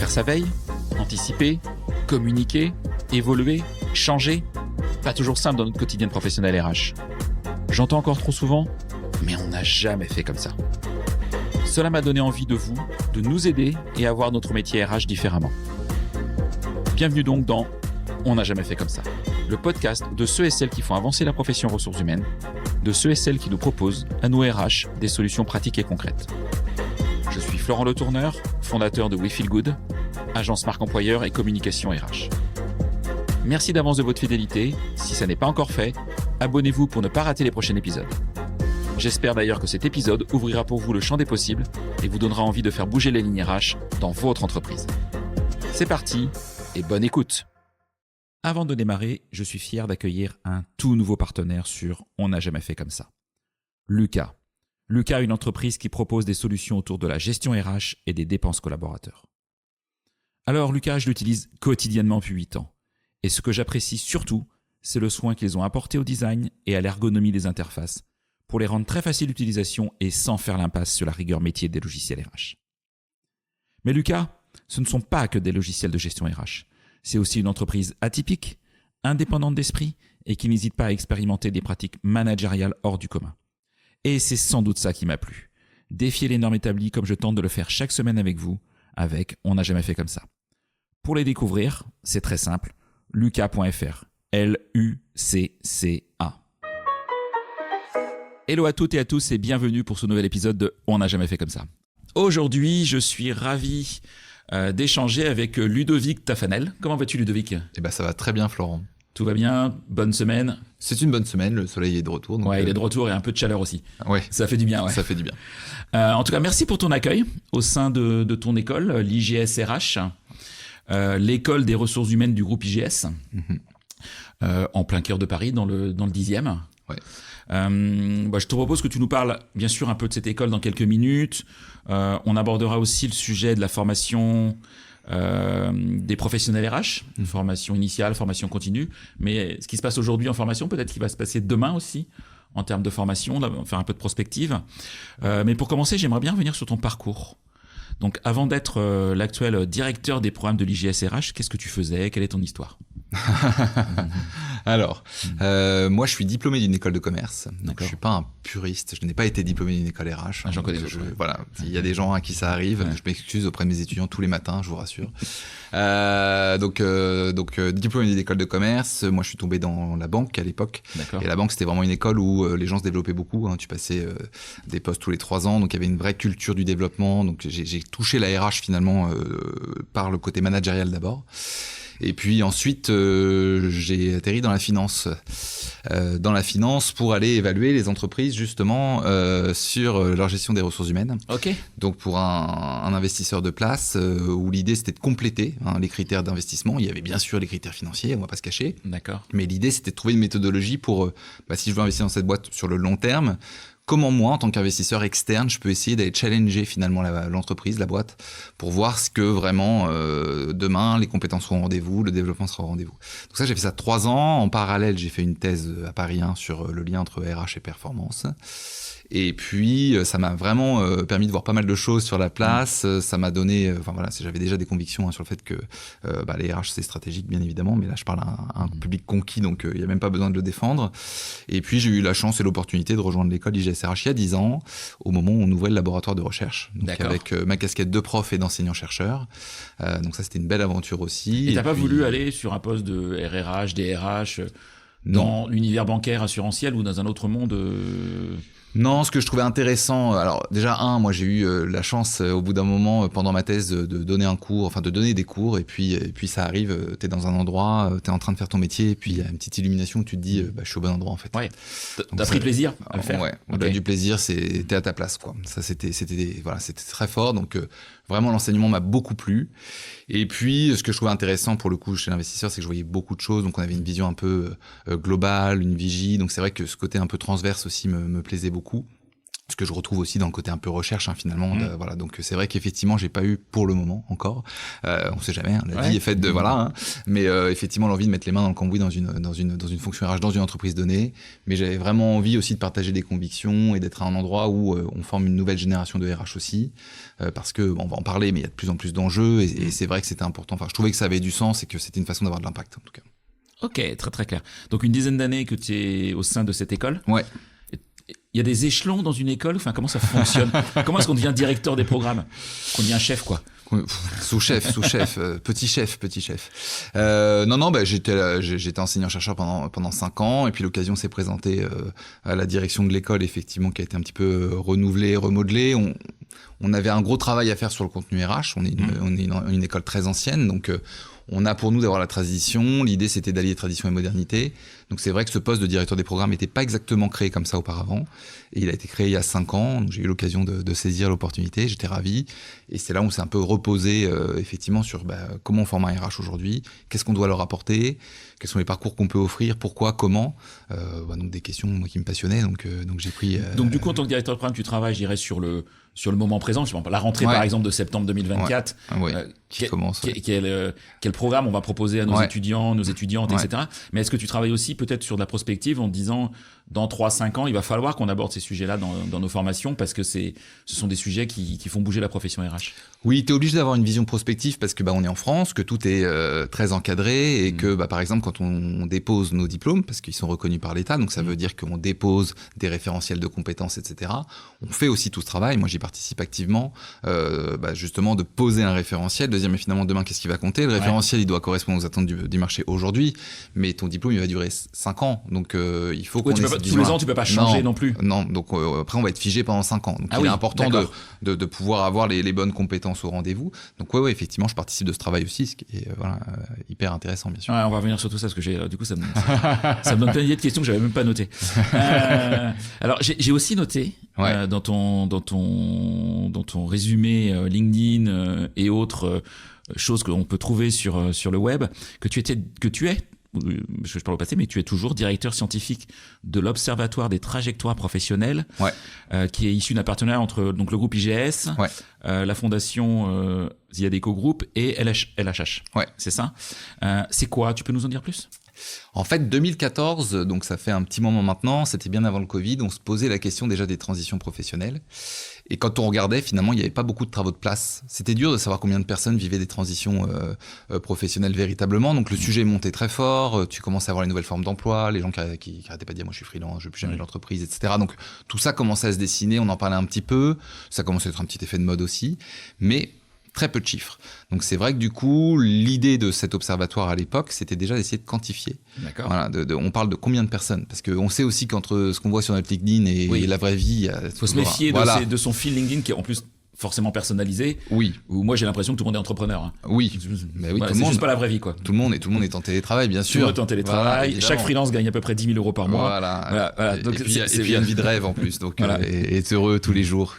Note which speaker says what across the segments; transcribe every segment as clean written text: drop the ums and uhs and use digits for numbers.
Speaker 1: Faire sa veille, anticiper, communiquer, évoluer, changer. Pas toujours simple dans notre quotidien professionnel RH. J'entends encore trop souvent, mais on n'a jamais fait comme ça. Cela m'a donné envie de nous aider et à voir notre métier RH différemment. Bienvenue donc dans On n'a jamais fait comme ça, le podcast de ceux et celles qui font avancer la profession ressources humaines, de ceux et celles qui nous proposent, à nous RH, des solutions pratiques et concrètes. Je suis Florent Le Tourneur, fondateur de We Feel Good, agence marque employeur et communication RH. Merci d'avance de votre fidélité. Si ça n'est pas encore fait, abonnez-vous pour ne pas rater les prochains épisodes. J'espère d'ailleurs que cet épisode ouvrira pour vous le champ des possibles et vous donnera envie de faire bouger les lignes RH dans votre entreprise. C'est parti et bonne écoute. Avant de démarrer, je suis fier d'accueillir un tout nouveau partenaire sur On n'a jamais fait comme ça. Lucas. Lucas, une entreprise qui propose des solutions autour de la gestion RH et des dépenses collaborateurs. Alors Lucas, je l'utilise quotidiennement depuis 8 ans. Et ce que j'apprécie surtout, c'est le soin qu'ils ont apporté au design et à l'ergonomie des interfaces pour les rendre très faciles d'utilisation et sans faire l'impasse sur la rigueur métier des logiciels RH. Mais Lucas, ce ne sont pas que des logiciels de gestion RH. C'est aussi une entreprise atypique, indépendante d'esprit et qui n'hésite pas à expérimenter des pratiques managériales hors du commun. Et c'est sans doute ça qui m'a plu. Défier les normes établies comme je tente de le faire chaque semaine avec vous, avec On n'a jamais fait comme ça. Pour les découvrir, c'est très simple, lucas.fr, Lucca. Hello à toutes et à tous et bienvenue pour ce nouvel épisode de On n'a jamais fait comme ça. Aujourd'hui, je suis ravi d'échanger avec Ludovic Tafanel. Comment vas-tu, Ludovic ?
Speaker 2: Eh ben, ça va très bien, Florent.
Speaker 1: Tout va bien, bonne semaine.
Speaker 2: C'est une bonne semaine, le soleil est de retour. Donc
Speaker 1: il est de retour et un peu de chaleur aussi.
Speaker 2: Ouais.
Speaker 1: Ça fait du bien. Ouais.
Speaker 2: Ça fait du bien.
Speaker 1: En tout cas, merci pour ton accueil au sein de ton école, l'IGS RH, l'école des ressources humaines du groupe IGS, en plein cœur de Paris, dans le 10e.
Speaker 2: Ouais.
Speaker 1: Je te propose que tu nous parles bien sûr un peu de cette école dans quelques minutes. On abordera aussi le sujet de la formation des professionnels RH, formation initiale, formation continue. Mais ce qui se passe aujourd'hui en formation, peut-être qu'il va se passer demain aussi en termes de formation, là, on va faire un peu de prospective. Mais pour commencer, j'aimerais bien revenir sur ton parcours. Donc avant d'être l'actuel directeur des programmes de l'IGS RH, qu'est-ce que tu faisais ? Quelle est ton histoire ?
Speaker 2: Alors, moi je suis diplômé d'une école de commerce, donc je suis pas un puriste, je n'ai pas été diplômé d'une école RH.
Speaker 1: J'en connais
Speaker 2: d'autres. Voilà, il y a des gens à qui ça arrive, je m'excuse auprès de mes étudiants tous les matins, je vous rassure. Donc diplômé d'une école de commerce, moi je suis tombé dans la banque à l'époque.
Speaker 1: D'accord.
Speaker 2: Et la banque c'était vraiment une école où les gens se développaient beaucoup, tu passais des postes tous les 3 ans, donc il y avait une vraie culture du développement, donc j'ai touché la RH finalement par le côté managérial d'abord. Et puis ensuite, j'ai atterri dans la finance. Dans la finance pour aller évaluer les entreprises justement sur leur gestion des ressources humaines.
Speaker 1: Ok.
Speaker 2: Donc pour un investisseur de place où l'idée c'était de compléter les critères d'investissement. Il y avait bien sûr les critères financiers, on va pas se cacher.
Speaker 1: D'accord.
Speaker 2: Mais l'idée c'était de trouver une méthodologie pour, si je veux investir dans cette boîte sur le long terme, comment moi, en tant qu'investisseur externe, je peux essayer d'aller challenger finalement l'entreprise, la boîte, pour voir ce que vraiment demain, les compétences seront au rendez-vous, le développement sera au rendez-vous. Donc ça, j'ai fait ça 3 ans. En parallèle, j'ai fait une thèse à Paris 1 sur le lien entre RH et performance. Et puis, ça m'a vraiment permis de voir pas mal de choses sur la place. Ça m'a donné, j'avais déjà des convictions sur le fait que les RH c'est stratégique bien évidemment, mais là je parle à un public conquis, donc il y a même pas besoin de le défendre. Et puis j'ai eu la chance et l'opportunité de rejoindre l'école IGS RH il y a 10 ans, au moment où on ouvrait le laboratoire de recherche, donc avec ma casquette de prof et d'enseignant-chercheur. Donc ça c'était une belle aventure aussi.
Speaker 1: Et t'as pas voulu aller sur un poste de RRH, DRH dans l'univers bancaire, assurantiel ou dans un autre monde
Speaker 2: Non, ce que je trouvais intéressant, alors déjà moi j'ai eu la chance au bout d'un moment pendant ma thèse de donner un cours, de donner des cours et puis ça arrive, t'es dans un endroit, t'es en train de faire ton métier et puis il y a une petite illumination où tu te dis je suis au bon endroit en fait.
Speaker 1: Ouais. T'as pris plaisir à le faire.
Speaker 2: Ouais. Au-delà du plaisir, t'es à ta place quoi. Ça c'était très fort, donc vraiment l'enseignement m'a beaucoup plu. Et puis ce que je trouvais intéressant pour le coup chez l'investisseur, c'est que je voyais beaucoup de choses, donc on avait une vision un peu globale, une vigie, donc c'est vrai que ce côté un peu transverse aussi me plaisait beaucoup. Ce que je retrouve aussi dans le côté un peu recherche, finalement. Voilà. Donc c'est vrai qu'effectivement, j'ai pas eu pour le moment encore. On sait jamais. La vie est faite de voilà. Mais effectivement, l'envie de mettre les mains dans le cambouis dans une fonction RH dans une entreprise donnée. Mais j'avais vraiment envie aussi de partager des convictions et d'être à un endroit où on forme une nouvelle génération de RH aussi, parce que on va en parler, mais il y a de plus en plus d'enjeux et c'est vrai que c'était important. Enfin, je trouvais que ça avait du sens et que c'était une façon d'avoir de l'impact en tout cas.
Speaker 1: Ok, très très clair. Donc une dizaine d'années que tu es au sein de cette école.
Speaker 2: Ouais.
Speaker 1: Il y a des échelons dans une école. Enfin, comment ça fonctionne? Comment est-ce qu'on devient directeur des programmes? Qu'on devient chef, quoi?
Speaker 2: Sous-chef, petit chef. Non, j'étais enseignant-chercheur pendant 5 ans, et puis l'occasion s'est présentée à la direction de l'école, effectivement, qui a été un petit peu renouvelée, remodelée. On avait un gros travail à faire sur le contenu RH. On est une école très ancienne, donc on a pour nous d'avoir la transition. L'idée, c'était d'allier tradition et modernité. Donc c'est vrai que ce poste de directeur des programmes n'était pas exactement créé comme ça auparavant. Et il a été créé il y a 5 ans. Donc j'ai eu l'occasion de saisir l'opportunité. J'étais ravi. Et c'est là où on s'est un peu reposé effectivement sur comment on forme un RH aujourd'hui, qu'est-ce qu'on doit leur apporter, quels sont les parcours qu'on peut offrir, pourquoi, comment. Donc des questions moi, qui me passionnaient. Donc j'ai pris...
Speaker 1: Donc du coup, en tant que directeur de programme, tu travailles, je dirais, sur le moment présent. Je sais pas, la rentrée, par exemple, de septembre 2024.
Speaker 2: Qui commence.
Speaker 1: Quel programme on va proposer à nos étudiants, nos étudiantes, etc. Mais est-ce que tu travailles aussi peut-être sur de la prospective en te disant, dans 3-5 ans, il va falloir qu'on aborde ces sujets-là dans nos formations parce que ce sont des sujets qui font bouger la profession RH.
Speaker 2: Oui, tu es obligé d'avoir une vision prospective parce que on est en France, que tout est très encadré et que par exemple quand on dépose nos diplômes, parce qu'ils sont reconnus par l'État, donc ça veut dire qu'on dépose des référentiels de compétences, etc. On fait aussi tout ce travail, moi j'y participe activement, justement de poser un référentiel, de dire mais finalement demain qu'est-ce qui va compter? Le référentiel il doit correspondre aux attentes du marché aujourd'hui, mais ton diplôme il va durer 5 ans, donc il faut qu'on ait
Speaker 1: tous les ans tu peux pas changer non plus.
Speaker 2: Non, donc après on va être figé pendant 5 ans, donc il est important de pouvoir avoir les bonnes compétences au rendez-vous. Donc ouais, effectivement, je participe de ce travail aussi, ce qui est hyper intéressant, bien sûr.
Speaker 1: Ouais, on va revenir sur tout ça parce que du coup, ça me donne plein d'idées de questions que j'avais même pas notées. Alors, j'ai aussi noté dans ton résumé LinkedIn et autres choses que l'on peut trouver sur le web que tu es je parle au passé, mais tu es toujours directeur scientifique de l'Observatoire des trajectoires professionnelles, qui est issu d'un partenariat entre donc le groupe IGS, la fondation The Adecco Group et LHH. C'est ça. C'est quoi? Tu peux nous en dire plus?
Speaker 2: En fait, 2014, donc ça fait un petit moment maintenant, c'était bien avant le Covid, on se posait la question déjà des transitions professionnelles. Et quand on regardait, finalement, il n'y avait pas beaucoup de travaux de place. C'était dur de savoir combien de personnes vivaient des transitions professionnelles véritablement. Donc le sujet montait très fort, tu commençais à avoir les nouvelles formes d'emploi, les gens qui arrêtaient pas de dire moi je suis freelance, je veux plus jamais de l'entreprise, etc. Donc tout ça commençait à se dessiner, on en parlait un petit peu, ça commençait à être un petit effet de mode aussi, mais très peu de chiffres. Donc c'est vrai que du coup, l'idée de cet observatoire à l'époque, c'était déjà d'essayer de quantifier.
Speaker 1: D'accord.
Speaker 2: Voilà, on parle de combien de personnes? Parce qu'on sait aussi qu'entre ce qu'on voit sur notre LinkedIn et la vraie vie...
Speaker 1: Il faut se méfier de son fil LinkedIn qui est en plus forcément personnalisé.
Speaker 2: Oui.
Speaker 1: Où moi j'ai l'impression que tout le monde est entrepreneur.
Speaker 2: Oui. Mais oui,
Speaker 1: tout le monde. C'est juste pas la vraie vie, quoi.
Speaker 2: Tout le monde est en télétravail, bien sûr.
Speaker 1: Tout le monde est en télétravail. Chaque freelance gagne à peu près 10 000 euros par mois.
Speaker 2: Voilà. Donc, et puis il y a une vie de rêve en plus. Donc et être heureux tous les jours,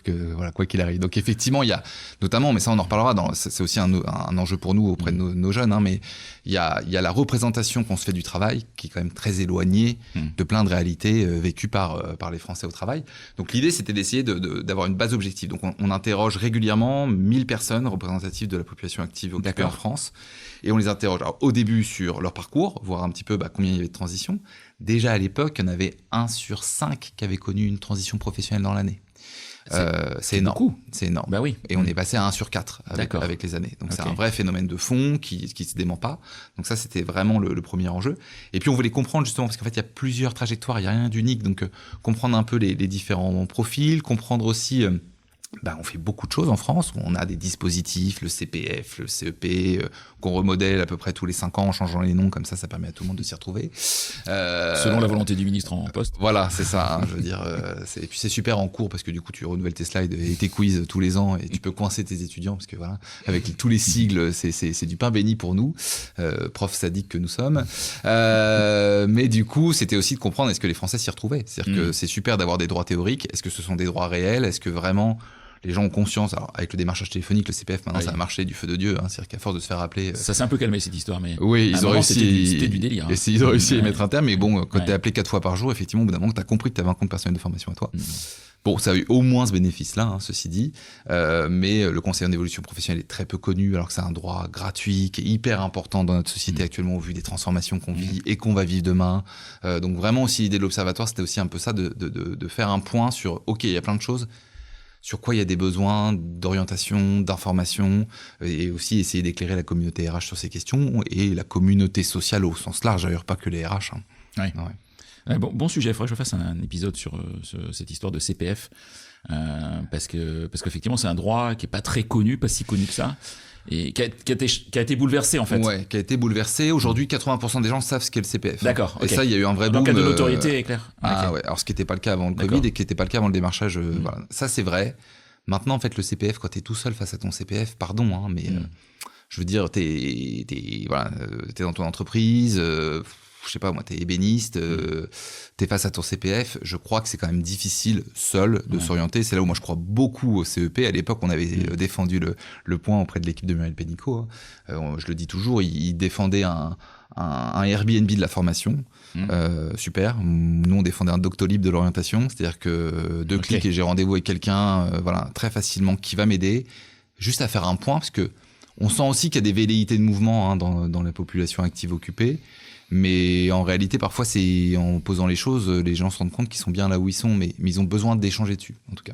Speaker 2: quoi qu'il arrive. Donc effectivement, il y a notamment, mais ça on en reparlera. C'est aussi un enjeu pour nous auprès de nos jeunes. Mais il y a la représentation qu'on se fait du travail qui est quand même très éloignée de plein de réalités vécues par les Français au travail. Donc l'idée c'était d'essayer d'avoir une base objective. Donc on interroge régulièrement 1000 personnes représentatives de la population active occupée en France. Et on les interroge au début sur leur parcours, voir un petit peu combien il y avait de transitions. Déjà à l'époque, il y en avait 1 sur 5 qui avait connu une transition professionnelle dans l'année. C'est énorme.
Speaker 1: Beaucoup.
Speaker 2: C'est énorme.
Speaker 1: Bah oui.
Speaker 2: Et on est passé à 1 sur 4 avec les années. Donc c'est un vrai phénomène de fond qui se dément pas. Donc ça, c'était vraiment le premier enjeu. Et puis on voulait comprendre justement, parce qu'en fait, il y a plusieurs trajectoires, il n'y a rien d'unique. Donc comprendre un peu les différents profils, comprendre aussi... on fait beaucoup de choses en France. On a des dispositifs, le CPF, le CEP, qu'on remodèle à peu près tous les 5 ans en changeant les noms. Comme ça permet à tout le monde de s'y retrouver.
Speaker 1: Selon la volonté du ministre en poste.
Speaker 2: Voilà, c'est ça. Je veux dire, et puis c'est super en cours parce que du coup, tu renouvelles tes slides et tes quiz tous les ans et tu peux coincer tes étudiants parce que voilà, avec tous les sigles, c'est du pain béni pour nous, profs sadiques que nous sommes. Mais du coup, c'était aussi de comprendre est-ce que les Français s'y retrouvaient. C'est-à-dire que c'est super d'avoir des droits théoriques. Est-ce que ce sont des droits réels? Est-ce que vraiment les gens ont conscience. Alors, avec le démarchage téléphonique, le CPF, maintenant, ça a marché du feu de Dieu. C'est-à-dire qu'à force de se faire appeler.
Speaker 1: Ça s'est un peu calmé, cette histoire, mais.
Speaker 2: Oui, ils ont réussi.
Speaker 1: C'était du délire.
Speaker 2: Ils ont réussi à y mettre un terme, mais bon, quand t'es appelé 4 fois par jour, effectivement, au bout d'un moment, t'as compris que t'avais un compte personnel de formation à toi. Bon, ça a eu au moins ce bénéfice-là, ceci dit, mais le conseil en évolution professionnelle est très peu connu, alors que c'est un droit gratuit, qui est hyper important dans notre société actuellement, au vu des transformations qu'on vit et qu'on va vivre demain. Donc vraiment aussi, l'idée de l'observatoire, c'était aussi un peu ça, de faire un point sur, ok, il y a plein de choses, sur quoi il y a des besoins d'orientation, d'information, et aussi essayer d'éclairer la communauté RH sur ces questions, et la communauté sociale au sens large, d'ailleurs, pas que les RH.
Speaker 1: Ouais. Bon sujet, il faudrait que je fasse un épisode sur cette histoire de CPF, parce qu'effectivement c'est un droit qui est pas très connu, pas si connu que ça, et qui a été bouleversé en fait.
Speaker 2: Ouais, qui a été bouleversé. Aujourd'hui, 80% des gens savent ce qu'est le CPF.
Speaker 1: D'accord. Okay.
Speaker 2: Et ça, il y a eu un vrai boom.
Speaker 1: En cas de notoriété, clair.
Speaker 2: Ouais. Alors ce qui n'était pas le cas avant le Covid et qui n'était pas le cas avant le démarchage. Voilà. Ça, c'est vrai. Maintenant, en fait, le CPF, quand t'es tout seul face à ton CPF, pardon, mais je veux dire, t'es dans ton entreprise. Je sais pas moi, t'es ébéniste, t'es face à ton CPF, je crois que c'est quand même difficile seul de s'orienter. C'est là où moi je crois beaucoup au CEP. À l'époque, on avait défendu le point auprès de l'équipe de Muriel Pénicaud. Je le dis toujours, il défendait un Airbnb de la formation. Super. Nous, on défendait un Doctolib de l'orientation, c'est-à-dire que 2 clics et j'ai rendez-vous avec quelqu'un, très facilement, qui va m'aider, juste à faire un point, parce que on sent aussi qu'il y a des velléités de mouvement dans la population active occupée. Mais en réalité, parfois, c'est en posant les choses, les gens se rendent compte qu'ils sont bien là où ils sont, mais ils ont besoin d'échanger dessus, en tout cas.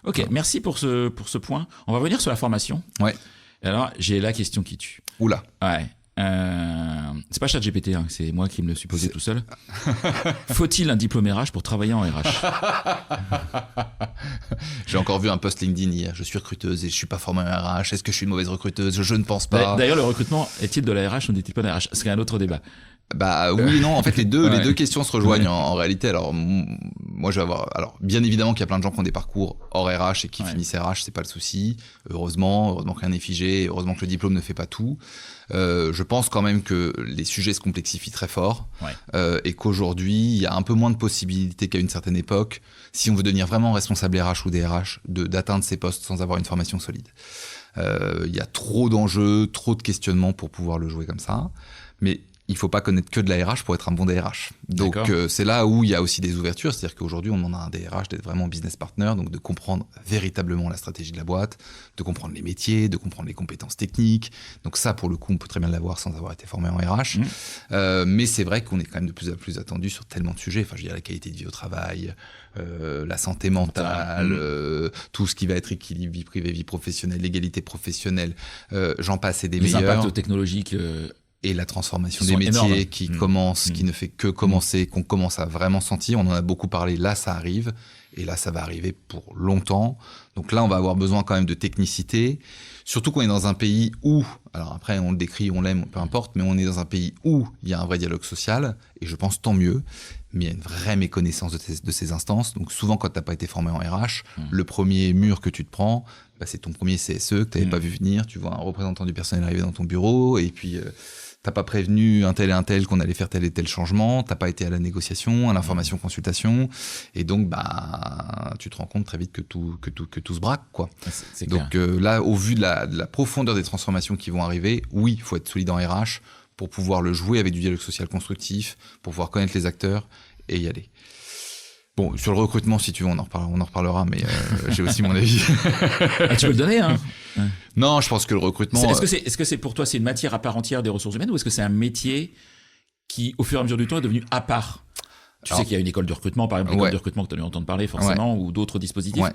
Speaker 1: Ok, merci pour ce point. On va revenir sur la formation.
Speaker 2: Ouais.
Speaker 1: Alors, j'ai la question qui tue.
Speaker 2: Oula.
Speaker 1: Ouais. C'est pas ChatGPT, c'est moi qui me le suis posé tout seul. Faut-il un diplôme RH pour travailler en RH?
Speaker 2: J'ai encore vu un post LinkedIn hier. Je suis recruteuse et je suis pas formée en RH. Est-ce que je suis une mauvaise recruteuse? Je ne pense pas.
Speaker 1: D'ailleurs, le recrutement est-il de la RH ou n'est-il pas de la RH? C'est un autre débat.
Speaker 2: Bah oui, non, en fait les deux questions se rejoignent en réalité. Alors moi je vais avoir, alors bien évidemment qu'il y a plein de gens qui ont des parcours hors RH et qui finissent RH, c'est pas le souci. Heureusement que rien n'est figé, heureusement que le diplôme ne fait pas tout. Je pense quand même que les sujets se complexifient très fort et qu'aujourd'hui il y a un peu moins de possibilités qu'à une certaine époque, si on veut devenir vraiment responsable RH ou DRH, d'atteindre ces postes sans avoir une formation solide. Il y a trop d'enjeux, trop de questionnements pour pouvoir le jouer comme ça, mais il faut pas connaître que de la RH pour être un bon DRH. Donc c'est là où il y a aussi des ouvertures, c'est-à-dire qu'aujourd'hui on demande à un DRH d'être vraiment business partner, donc de comprendre véritablement la stratégie de la boîte, de comprendre les métiers, de comprendre les compétences techniques. Donc ça, pour le coup, on peut très bien l'avoir sans avoir été formé en RH. Mais c'est vrai qu'on est quand même de plus en plus attendu sur tellement de sujets. Enfin, je veux dire, la qualité de vie au travail, la santé mentale, tout ce qui va être équilibre vie privée, vie professionnelle, l'égalité professionnelle, j'en passe et des meilleurs.
Speaker 1: Les impacts technologiques.
Speaker 2: Et la transformation des métiers qui commence, qui ne fait que commencer, qu'on commence à vraiment sentir. On en a beaucoup parlé. Là, ça arrive. Et là, ça va arriver pour longtemps. Donc là, on va avoir besoin quand même de technicité. Surtout qu'on est dans un pays où, alors après, on le décrit, on l'aime, peu importe, mais on est dans un pays où il y a un vrai dialogue social. Et je pense tant mieux. Mais il y a une vraie méconnaissance de ces instances. Donc souvent, quand tu n'as pas été formé en RH, le premier mur que tu te prends, c'est ton premier CSE que tu n'avais pas vu venir. Tu vois un représentant du personnel arriver dans ton bureau et puis... t'as pas prévenu un tel et un tel qu'on allait faire tel et tel changement, t'as pas été à la négociation, à l'information consultation, et donc tu te rends compte très vite que tout se braque, quoi.
Speaker 1: C'est
Speaker 2: donc là, au vu de la profondeur des transformations qui vont arriver, oui, il faut être solide en RH pour pouvoir le jouer avec du dialogue social constructif, pour pouvoir connaître les acteurs et y aller. Bon, sur le recrutement, si tu veux, on en reparlera, mais j'ai aussi mon avis.
Speaker 1: Tu peux le donner, hein?
Speaker 2: Non, je pense que le recrutement...
Speaker 1: Est-ce que c'est pour toi, c'est une matière à part entière des ressources humaines, ou est-ce que c'est un métier qui, au fur et à mesure du temps, est devenu à part? Tu sais qu'il y a une école de recrutement, par exemple, l'école de recrutement que tu as dû entendre parler, forcément, ou d'autres dispositifs.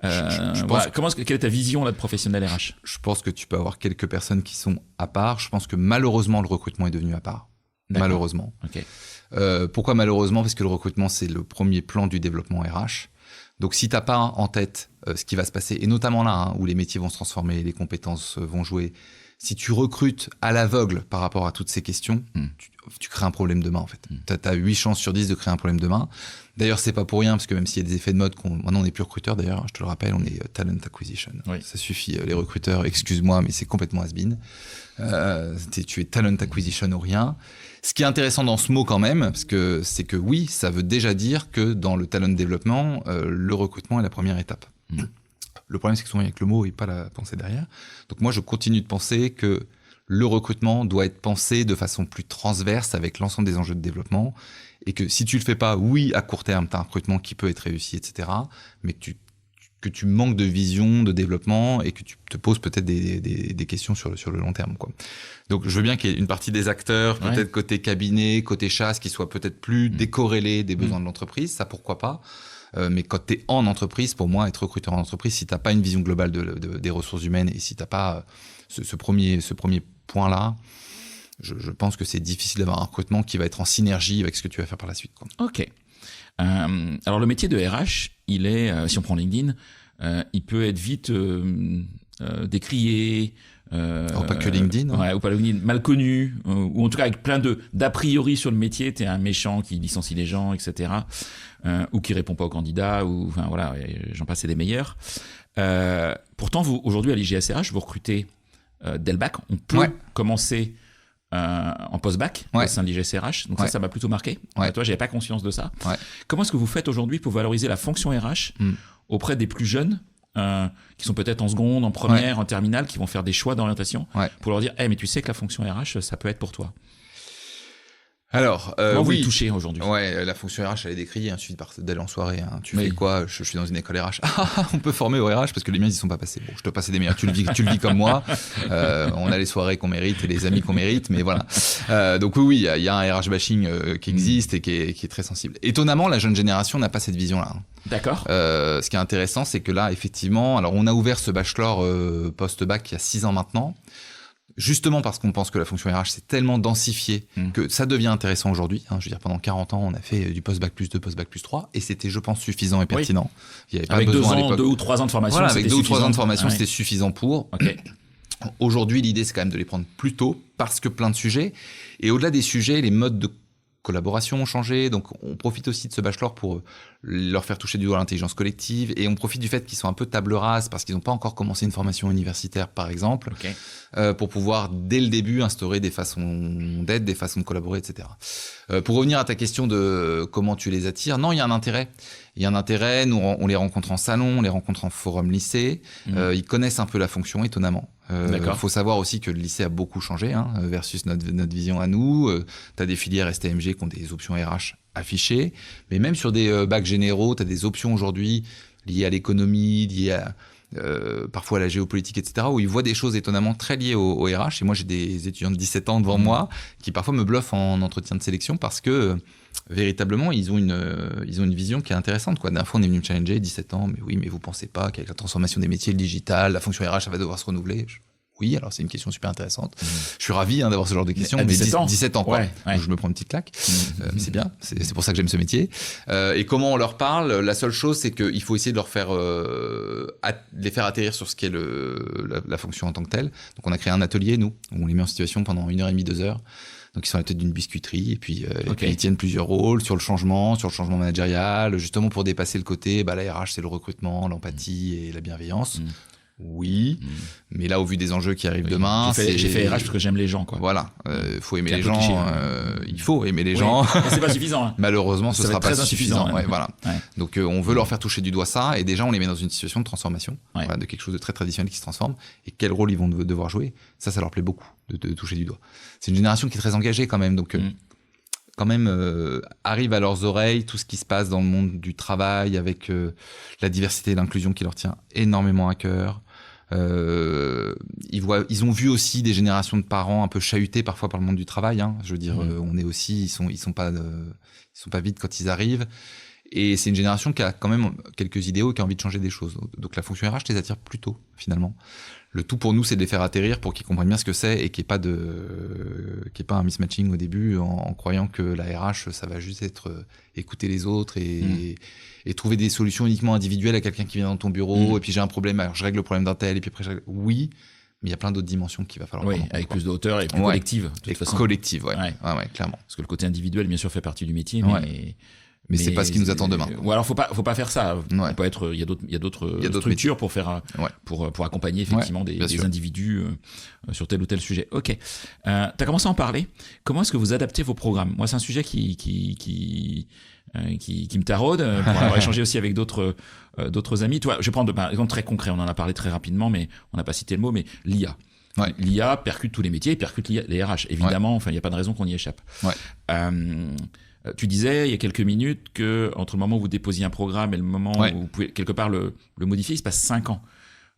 Speaker 1: Quelle est ta vision là, de professionnel RH?
Speaker 2: Je pense que tu peux avoir quelques personnes qui sont à part. Je pense que malheureusement, le recrutement est devenu à part.
Speaker 1: D'accord.
Speaker 2: Malheureusement.
Speaker 1: Okay.
Speaker 2: Pourquoi malheureusement? Parce que le recrutement, c'est le premier plan du développement RH. Donc si t'as pas en tête ce qui va se passer, et notamment là, où les métiers vont se transformer, les compétences vont jouer, si tu recrutes à l'aveugle par rapport à toutes ces questions, tu crées un problème demain, en fait. T'as 8 chances sur 10 de créer un problème demain. D'ailleurs, c'est pas pour rien, parce que même s'il y a des effets de mode, maintenant on n'est plus recruteur, d'ailleurs, je te le rappelle, on est talent acquisition. Oui. Ça suffit, les recruteurs, excuse-moi, mais c'est complètement has-been. Tu es talent acquisition ou rien. Ce qui est intéressant dans ce mot quand même, parce que c'est que oui, ça veut déjà dire que dans le talent développement, le recrutement est la première étape. Le problème, c'est que souvent, il n'y a que le mot et pas la pensée derrière. Donc moi, je continue de penser que le recrutement doit être pensé de façon plus transverse avec l'ensemble des enjeux de développement et que si tu le fais pas, oui, à court terme, tu as un recrutement qui peut être réussi, etc. Mais que tu manques de vision, de développement et que tu te poses peut-être des questions sur le long terme, quoi. Donc, je veux bien qu'il y ait une partie des acteurs, peut-être côté cabinet, côté chasse, qui soit peut-être plus décorrélés des besoins de l'entreprise. Ça, pourquoi pas. Mais quand tu es en entreprise, pour moi, être recruteur en entreprise, si tu n'as pas une vision globale des ressources humaines et si tu n'as pas ce premier point-là, je pense que c'est difficile d'avoir un recrutement qui va être en synergie avec ce que tu vas faire par la suite, quoi.
Speaker 1: Ok. Alors, le métier de RH, il est, si on prend LinkedIn, il peut être vite décrié.
Speaker 2: Pas que LinkedIn.
Speaker 1: Ouais, ou pas LinkedIn, mal connu, ou en tout cas avec plein d'a priori sur le métier. T'es un méchant qui licencie les gens, etc. Ou qui répond pas aux candidats, ou enfin voilà, j'en passe, c'est des meilleurs. Pourtant, vous aujourd'hui à l'IGSRH, vous recrutez dès le bac. On peut commencer en post-bac au sein de l'IGSRH. Donc ça m'a plutôt marqué. Toi, j'avais pas conscience de ça. Comment est-ce que vous faites aujourd'hui pour valoriser la fonction RH auprès des plus jeunes qui sont peut-être en seconde, en première, en terminale, qui vont faire des choix d'orientation pour leur dire mais tu sais que la fonction RH, ça peut être pour toi.
Speaker 2: Alors,
Speaker 1: comment vous les touchez aujourd'hui?
Speaker 2: Ouais, la fonction RH, elle est décriée, il suffit d'aller en soirée. Hein. Tu fais quoi? Je suis dans une école RH. On peut former au RH parce que les miens, ils y sont pas passés. Bon, je te passe des meilleurs. Tu le vis comme moi. On a les soirées qu'on mérite et les amis qu'on mérite, mais voilà. Donc oui, il y a un RH bashing qui existe et qui est très sensible. Étonnamment, la jeune génération n'a pas cette vision-là. Hein.
Speaker 1: D'accord.
Speaker 2: Ce qui est intéressant, c'est que là, effectivement, alors on a ouvert ce bachelor post-bac il y a 6 ans maintenant. Justement parce qu'on pense que la fonction RH c'est tellement densifié que ça devient intéressant aujourd'hui. Hein, je veux dire, pendant 40 ans, on a fait du post-bac plus 2, post-bac plus 3 et c'était, je pense, suffisant et pertinent. Il y avait pas
Speaker 1: avec
Speaker 2: besoin à l'époque.
Speaker 1: 2 ou 3 ans de formation,
Speaker 2: voilà, avec 2 ou 3 ans de formation,
Speaker 1: ouais.
Speaker 2: C'était suffisant pour. Okay. Aujourd'hui, l'idée, c'est quand même de les prendre plus tôt parce que plein de sujets. Et au-delà des sujets, les modes de collaboration ont changé. Donc, on profite aussi de ce bachelor pour leur faire toucher du doigt l'intelligence collective. Et on profite du fait qu'ils sont un peu table rase parce qu'ils n'ont pas encore commencé une formation universitaire, par exemple, pour pouvoir, dès le début, instaurer des façons d'être, des façons de collaborer, etc. Pour revenir à ta question de comment tu les attires, non, il y a un intérêt. Il y a un intérêt, nous, on les rencontre en salon, on les rencontre en forum lycée. Ils connaissent un peu la fonction, étonnamment. Faut savoir aussi que le lycée a beaucoup changé versus notre vision à nous. Tu as des filières STMG qui ont des options RH affichées. Mais même sur des bacs généraux, tu as des options aujourd'hui liées à l'économie, liées à... parfois à la géopolitique, etc., où ils voient des choses étonnamment très liées au RH. Et moi, j'ai des étudiants de 17 ans devant moi qui parfois me bluffent en entretien de sélection parce que véritablement, ils ont une vision qui est intéressante, quoi. D'un fois, on est venu me challenger, 17 ans, mais oui, mais vous pensez pas qu'avec la transformation des métiers, le digital, la fonction RH, ça va devoir se renouveler? Oui, alors c'est une question super intéressante. Je suis ravi d'avoir ce genre de questions. Mais 17 ans, quoi. Ouais. Je me prends une petite claque. Mais c'est bien. C'est pour ça que j'aime ce métier. Et comment on leur parle? La seule chose, c'est qu'il faut essayer de leur faire, les faire atterrir sur ce qu'est la fonction en tant que telle. Donc, on a créé un atelier, nous, où on les met en situation pendant 1h30, 2 heures. Donc, ils sont à la tête d'une biscuiterie et puis ils tiennent plusieurs rôles sur le changement managérial, justement pour dépasser le côté, la RH, c'est le recrutement, l'empathie et la bienveillance. Oui, mais là, au vu des enjeux qui arrivent demain,
Speaker 1: j'ai fait RH parce que j'aime les gens, quoi.
Speaker 2: Voilà, faut aimer les gens. Il faut aimer les gens.
Speaker 1: Mais c'est pas suffisant. Hein.
Speaker 2: Malheureusement, ce sera pas suffisant.
Speaker 1: Hein.
Speaker 2: Ouais, voilà. Ouais. Donc, on veut leur faire toucher du doigt ça, et déjà, on les met dans une situation de transformation, de quelque chose de très traditionnel qui se transforme. Et quel rôle ils vont devoir jouer? Ça leur plaît beaucoup de toucher du doigt. C'est une génération qui est très engagée quand même, donc. Quand même arrive à leurs oreilles tout ce qui se passe dans le monde du travail avec la diversité et l'inclusion qui leur tient énormément à cœur. Ils ont vu aussi des générations de parents un peu chahutés parfois par le monde du travail. Hein. Je veux dire, on est aussi, ils sont pas vides quand ils arrivent. Et c'est une génération qui a quand même quelques idéaux et qui a envie de changer des choses. Donc la fonction RH les attire plus tôt, finalement. Le tout pour nous, c'est de les faire atterrir pour qu'ils comprennent bien ce que c'est et qu'il n'y ait pas un mismatching au début en croyant que la RH, ça va juste être écouter les autres et trouver des solutions uniquement individuelles à quelqu'un qui vient dans ton bureau et puis j'ai un problème, alors je règle le problème d'un tel et puis après oui, mais il y a plein d'autres dimensions qu'il va falloir prendre en compte,
Speaker 1: avec plus de hauteur et plus collective. De toute façon.
Speaker 2: Collective, clairement.
Speaker 1: Parce que le côté individuel, bien sûr, fait partie du métier, mais
Speaker 2: Mais c'est pas ce qui nous attend demain.
Speaker 1: Ou alors faut pas faire ça.
Speaker 2: Ouais.
Speaker 1: On peut être, il y a d'autres structures pour faire, pour accompagner effectivement des individus sur tel ou tel sujet. Ok. T'as commencé à en parler. Comment est-ce que vous adaptez vos programmes? Moi, c'est un sujet qui me taraude, pour avoir échangé aussi avec d'autres amis. Toi, je vais prendre un exemple très concret. On en a parlé très rapidement, mais on n'a pas cité le mot. Mais l'IA.
Speaker 2: Ouais.
Speaker 1: L'IA percute tous les métiers, percute les RH. Évidemment, enfin, il n'y a pas de raison qu'on y échappe.
Speaker 2: Ouais.
Speaker 1: Tu disais il y a quelques minutes que entre le moment où vous déposiez un programme et le moment où vous pouvez quelque part le modifier, il se passe 5 ans.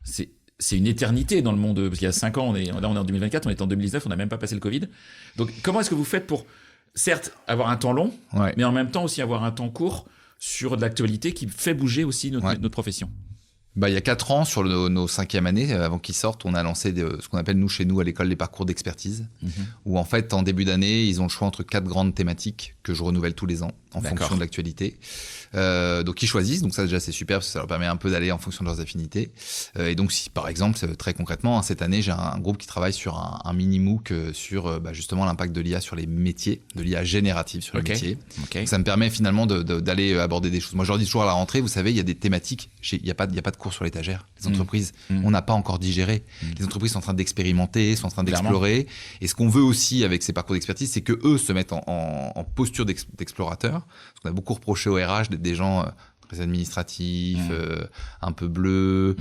Speaker 1: C'est une éternité dans le monde, parce qu'il y a 5 ans, on est en 2024, on est en 2019, on n'a même pas passé le Covid. Donc comment est-ce que vous faites pour, certes, avoir un temps long, mais en même temps aussi avoir un temps court sur de l'actualité qui fait bouger aussi notre profession?
Speaker 2: Il y a 4 ans, sur nos 5e années, avant qu'ils sortent, on a lancé ce qu'on appelle chez nous à l'école des parcours d'expertise, où en fait, en début d'année, ils ont le choix entre 4 grandes thématiques que je renouvelle tous les ans en fonction de l'actualité. Donc ils choisissent, donc ça déjà c'est super parce que ça leur permet un peu d'aller en fonction de leurs affinités. Et donc si par exemple, très concrètement, cette année j'ai un groupe qui travaille sur un mini MOOC sur justement l'impact de l'IA sur les métiers, de l'IA générative sur les métiers. Donc, ça me permet finalement d'aller aborder des choses. Moi je leur dis toujours à la rentrée, vous savez, il y a des thématiques, il n'y a pas de cours sur l'étagère. Les entreprises, on n'a pas encore digéré. Les entreprises sont en train d'expérimenter, sont en train d'explorer. Et ce qu'on veut aussi avec ces parcours d'expertise, c'est que eux se mettent en posture d'explorateur. Parce qu'on a beaucoup reproché au RH d'être des gens très administratifs, un peu bleus,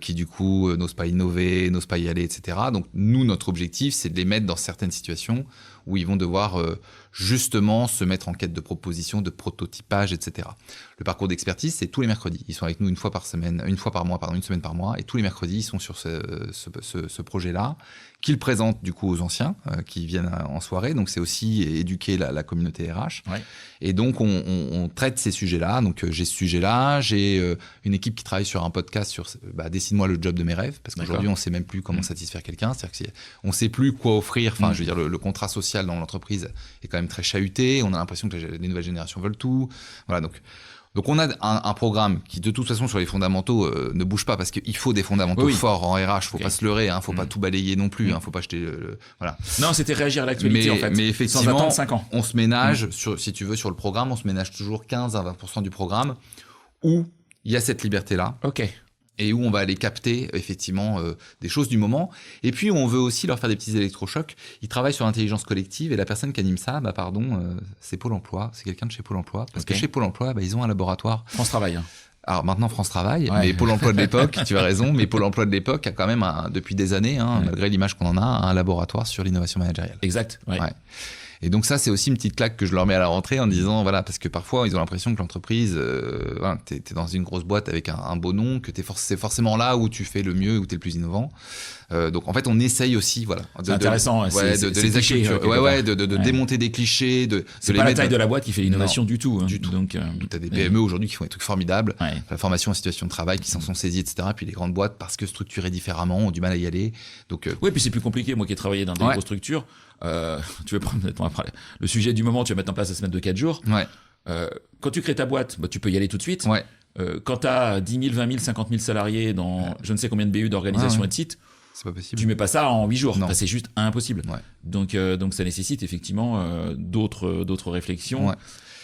Speaker 2: qui du coup n'osent pas innover, n'osent pas y aller, etc. Donc nous, notre objectif, c'est de les mettre dans certaines situations où ils vont devoir justement se mettre en quête de propositions, de prototypage, etc. Le parcours d'expertise, c'est tous les mercredis. Ils sont avec nous une semaine par mois, et tous les mercredis, ils sont sur ce projet-là, qu'ils présentent du coup aux anciens qui viennent en soirée. Donc c'est aussi éduquer la communauté RH. Ouais. Et donc on traite ces sujets-là. Donc j'ai ce sujet-là, j'ai une équipe qui travaille sur un podcast sur dessine-moi le job de mes rêves, parce qu'aujourd'hui on sait même plus comment satisfaire quelqu'un. C'est-à-dire qu'on sait plus quoi offrir. Enfin, je veux dire, le contrat social dans l'entreprise est quand même très chahuté. On a l'impression que les nouvelles générations veulent tout. Voilà, donc on a un programme qui de toute façon sur les fondamentaux ne bouge pas, parce qu'il faut des fondamentaux forts en RH. Faut pas se leurrer, faut pas tout balayer non plus. Faut pas jeter voilà.
Speaker 1: Non, c'était réagir à l'actualité en fait.
Speaker 2: Mais effectivement,
Speaker 1: sans attendre 5 ans.
Speaker 2: On se ménage si tu veux sur le programme, on se ménage toujours 15 à 20% du programme où il y a cette liberté là.
Speaker 1: Ok.
Speaker 2: Et où on va aller capter effectivement des choses du moment. Et puis on veut aussi leur faire des petits électrochocs. Ils travaillent sur l'intelligence collective, et la personne qui anime ça, c'est Pôle emploi, c'est quelqu'un de chez Pôle emploi. Parce que chez Pôle emploi, ils ont un laboratoire.
Speaker 1: France Travail.
Speaker 2: Alors maintenant France Travail, mais Pôle emploi de l'époque, tu as raison, mais Pôle emploi de l'époque a quand même depuis des années, malgré l'image qu'on en a, un laboratoire sur l'innovation managériale.
Speaker 1: Exact. Ouais.
Speaker 2: Et donc ça, c'est aussi une petite claque que je leur mets à la rentrée en disant, voilà, parce que parfois, ils ont l'impression que l'entreprise, t'es dans une grosse boîte avec un beau nom, que c'est forcément là où tu fais le mieux, où t'es le plus innovant. Donc en fait, on essaye aussi, voilà.
Speaker 1: C'est intéressant,
Speaker 2: de les acculturer, de démonter des clichés,
Speaker 1: c'est pas la taille de la boîte qui fait l'innovation du tout.
Speaker 2: Du tout. Donc, t'as des PME aujourd'hui qui font des trucs formidables, la formation en situation de travail, qui s'en sont saisis, etc. Puis les grandes boîtes, parce que structurées différemment, ont du mal à y aller. Donc,
Speaker 1: oui, puis c'est plus compliqué. Moi qui ai travaillé dans des grosses structures, tu veux prendre le sujet du moment, tu vas mettre en place la semaine de 4 jours. Quand tu crées ta boîte, tu peux y aller tout de suite. Quand tu as 10 000, 20 000, 50 000 salariés dans je ne sais combien de BU d'organisation et de sites,
Speaker 2: c'est pas possible.
Speaker 1: Tu mets pas ça en 8 jours. Enfin, c'est juste impossible. Donc ça nécessite effectivement d'autres réflexions.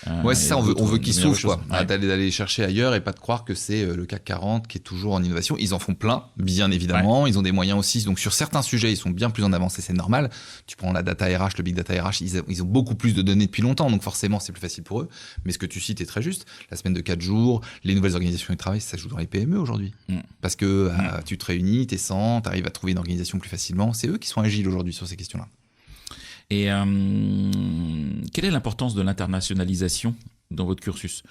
Speaker 2: C'est ça, on veut qu'ils s'ouvrent, d'aller chercher ailleurs et pas de croire que c'est le CAC 40 qui est toujours en innovation. Ils en font plein, bien évidemment. Ils ont des moyens aussi. Donc sur certains sujets, ils sont bien plus en avance et c'est normal. Tu prends la data RH, le big data RH, ils ont beaucoup plus de données depuis longtemps. Donc forcément, c'est plus facile pour eux. Mais ce que tu cites est très juste. La semaine de 4 jours, les nouvelles organisations de travail, ça joue dans les PME aujourd'hui. Parce que tu te réunis, t'es 100, t'arrives à trouver une organisation plus facilement. C'est eux qui sont agiles aujourd'hui sur ces questions-là.
Speaker 1: Et quelle est l'importance de l'internationalisation dans votre cursus ?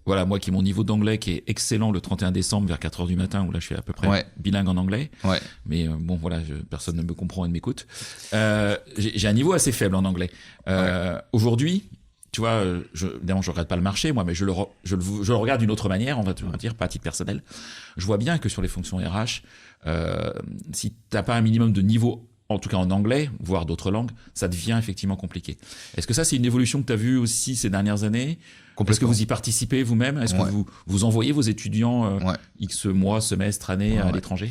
Speaker 1: Voilà, moi qui ai mon niveau d'anglais qui est excellent le 31 décembre vers 4h du matin, où là je suis à peu près bilingue en anglais. Mais personne ne me comprend et ne m'écoute. J'ai un niveau assez faible en anglais. Aujourd'hui, tu vois, évidemment je regarde pas le marché, moi, mais je le regarde d'une autre manière, on va dire, pas à titre personnel. Je vois bien que sur les fonctions RH, si t'as pas un minimum de niveau, en tout cas en anglais, voire d'autres langues, ça devient effectivement compliqué. Est-ce que ça, c'est une évolution que tu as vue aussi ces dernières années ? Est-ce que vous y participez vous-même ? Est-ce que vous envoyez vos étudiants X mois, semestres, années à l'étranger ?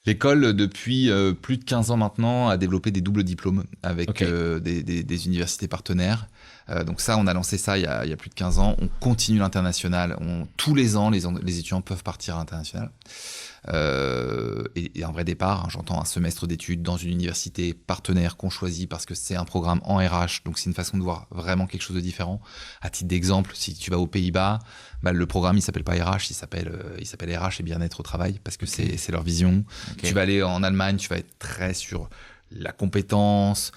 Speaker 2: L'école, depuis plus de 15 ans maintenant, a développé des doubles diplômes avec des universités partenaires. Donc ça, on a lancé ça il y a plus de 15 ans. On continue l'international. Tous les ans, les étudiants peuvent partir à l'international. Et un vrai départ, hein, j'entends un semestre d'études dans une université partenaire qu'on choisit parce que c'est un programme en RH, donc c'est une façon de voir vraiment quelque chose de différent. À titre d'exemple, si tu vas aux Pays-Bas, le programme il s'appelle pas RH, il s'appelle RH et bien-être au travail parce que c'est leur vision. Tu vas aller en Allemagne, tu vas être très sur la compétence,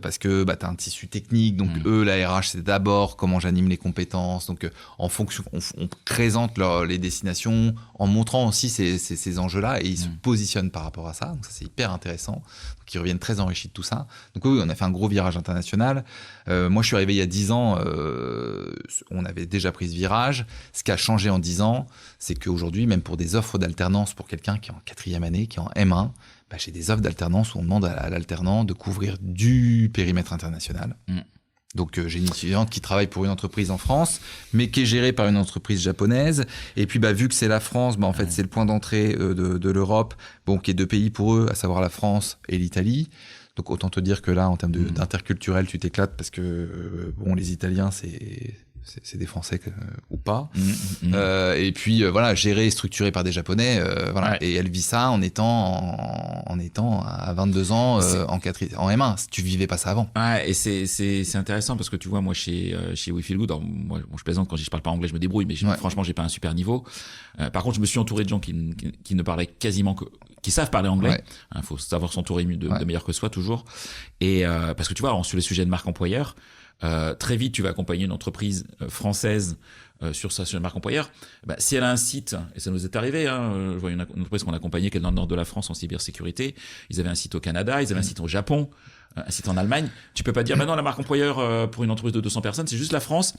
Speaker 2: parce que tu as un tissu technique, donc eux, la RH, c'est d'abord comment j'anime les compétences. Donc en fonction, on présente les destinations en montrant aussi ces enjeux-là et ils se positionnent par rapport à ça. Donc ça, c'est hyper intéressant. Donc ils reviennent très enrichis de tout ça. Donc oui, on a fait un gros virage international. Moi, je suis arrivé il y a 10 ans, on avait déjà pris ce virage. Ce qui a changé en 10 ans, c'est qu'aujourd'hui, même pour des offres d'alternance pour quelqu'un qui est en 4e année, qui est en M1, j'ai des offres d'alternance où on demande à l'alternant de couvrir du périmètre international. Donc j'ai une étudiante qui travaille pour une entreprise en France, mais qui est gérée par une entreprise japonaise. Et puis vu que c'est la France, en fait c'est le point d'entrée de l'Europe, qui est 2 pays pour eux, à savoir la France et l'Italie. Donc autant te dire que là, en termes d'interculturel, tu t'éclates parce que les Italiens, c'est des Français ou pas. Et puis géré et structuré par des Japonais. Et elle vit ça en étant à 22 ans en M1. Tu vivais pas ça avant.
Speaker 1: Ouais, et c'est intéressant parce que tu vois, moi chez We Feel Good, moi je plaisante quand je parle pas anglais, je me débrouille, mais franchement j'ai pas un super niveau. Par contre, je me suis entouré de gens qui ne parlaient quasiment que, qui savent parler anglais. Faut savoir s'entourer de meilleurs que soi toujours. Et parce que tu vois, sur les sujets de marque employeur. Très vite, tu vas accompagner une entreprise française sur sa marque employeur. Si elle a un site, et ça nous est arrivé, je vois une entreprise qu'on accompagnait qui est dans le nord de la France en cybersécurité, ils avaient un site au Canada, ils avaient un site au Japon, un site en Allemagne. Tu peux pas dire, non, la marque employeur pour une entreprise de 200 personnes, c'est juste la France.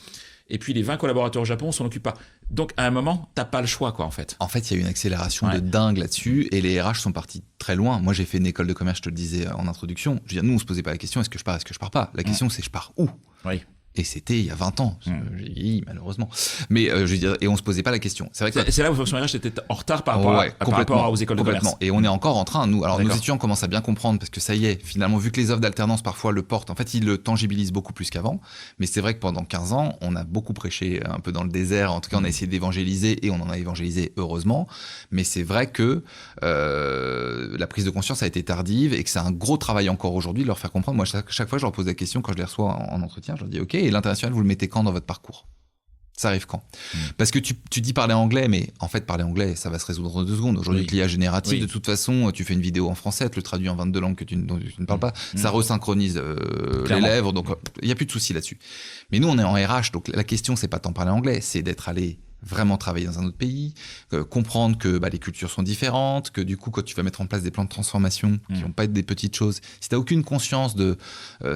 Speaker 1: Et puis les 20 collaborateurs au Japon, on s'en occupe pas. Donc à un moment, t'as pas le choix, quoi, en fait.
Speaker 2: En fait, il y a eu une accélération de dingue là-dessus, et les RH sont partis très loin. Moi, j'ai fait une école de commerce, je te le disais en introduction. Je veux dire, nous, on se posait pas la question, est-ce que je pars, est-ce que je pars pas. La question, c'est je pars où.
Speaker 1: Oui.
Speaker 2: Et c'était il y a 20 ans. J'ai vieilli, malheureusement. Mais je veux dire, et on se posait pas la question. C'est vrai que
Speaker 1: c'est là où Fonction RH était en retard par rapport aux écoles de commerce.
Speaker 2: Et on est encore en train, nous. Alors nos étudiants commencent à bien comprendre parce que ça y est, finalement, vu que les offres d'alternance parfois le portent, en fait, ils le tangibilisent beaucoup plus qu'avant. Mais c'est vrai que pendant 15 ans, on a beaucoup prêché un peu dans le désert. En tout cas, on a essayé d'évangéliser et on en a évangélisé heureusement. Mais c'est vrai que la prise de conscience a été tardive et que c'est un gros travail encore aujourd'hui de leur faire comprendre. Moi, chaque fois, je leur pose la question quand je les reçois en entretien. Je leur dis, OK, et l'international, vous le mettez quand dans votre parcours ? Ça arrive quand ? Parce que tu dis parler anglais, mais en fait, parler anglais, ça va se résoudre en 2 secondes. Aujourd'hui, avec l'IA générative, de toute façon, tu fais une vidéo en français, tu le traduis en 22 langues dont tu ne parles pas, ça resynchronise les lèvres, donc il n'y a plus de souci là-dessus. Mais nous, on est en RH, donc la question, c'est pas tant parler anglais, c'est d'être allé vraiment travailler dans un autre pays, comprendre que les cultures sont différentes, que du coup, quand tu vas mettre en place des plans de transformation qui vont pas être des petites choses, si tu n'as aucune conscience de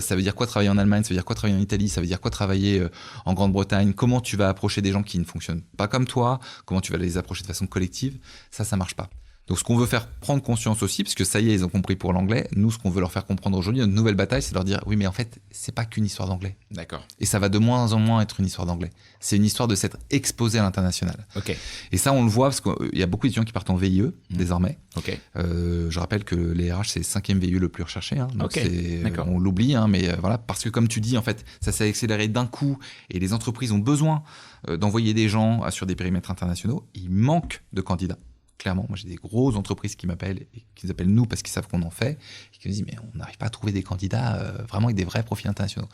Speaker 2: ça veut dire quoi travailler en Allemagne, ça veut dire quoi travailler en Italie, ça veut dire quoi travailler en Grande-Bretagne, comment tu vas approcher des gens qui ne fonctionnent pas comme toi, comment tu vas les approcher de façon collective, ça marche pas. Donc ce qu'on veut faire prendre conscience aussi, parce que ça y est, ils ont compris pour l'anglais, nous ce qu'on veut leur faire comprendre aujourd'hui, notre nouvelle bataille, c'est de leur dire oui mais en fait c'est pas qu'une histoire d'anglais.
Speaker 1: D'accord.
Speaker 2: Et ça va de moins en moins être une histoire d'anglais. C'est une histoire de s'être exposé à l'international.
Speaker 1: Ok.
Speaker 2: Et ça on le voit parce qu'il y a beaucoup d'étudiants qui partent en VIE désormais.
Speaker 1: Ok.
Speaker 2: Je rappelle que les RH c'est le 5e VIE le plus recherché. Donc
Speaker 1: D'accord.
Speaker 2: on l'oublie, mais voilà, parce que comme tu dis en fait ça s'est accéléré d'un coup et les entreprises ont besoin d'envoyer des gens sur des périmètres internationaux. Il manque de candidats. Clairement, moi j'ai des grosses entreprises qui m'appellent et qui nous appellent nous parce qu'ils savent qu'on en fait et qui nous disent mais on n'arrive pas à trouver des candidats vraiment avec des vrais profils internationaux.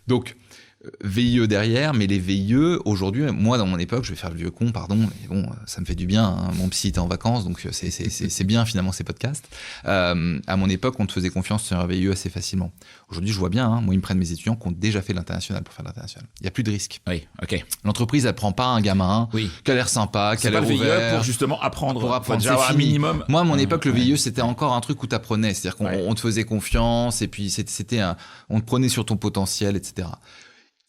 Speaker 2: Donc VIE derrière, mais les VIE aujourd'hui, moi dans mon époque, je vais faire le vieux con, pardon, mais bon, ça me fait du bien. Mon psy était en vacances, donc c'est bien finalement ces podcasts. À mon époque, on te faisait confiance sur un VIE assez facilement. Aujourd'hui, je vois bien, moi ils me prennent mes étudiants qui ont déjà fait l'international pour faire l'international. Il y a plus de risque.
Speaker 1: Oui, ok.
Speaker 2: L'entreprise, elle prend pas un gamin qui a l'air sympa, qui a l'air ouvert.
Speaker 1: Pour justement apprendre.
Speaker 2: Pour apprendre,
Speaker 1: déjà
Speaker 2: c'est
Speaker 1: un minimum. Moi,
Speaker 2: à mon époque, le VIE, c'était encore un truc où t'apprenais, c'est-à-dire qu'on te faisait confiance et puis on te prenait sur ton potentiel, etc.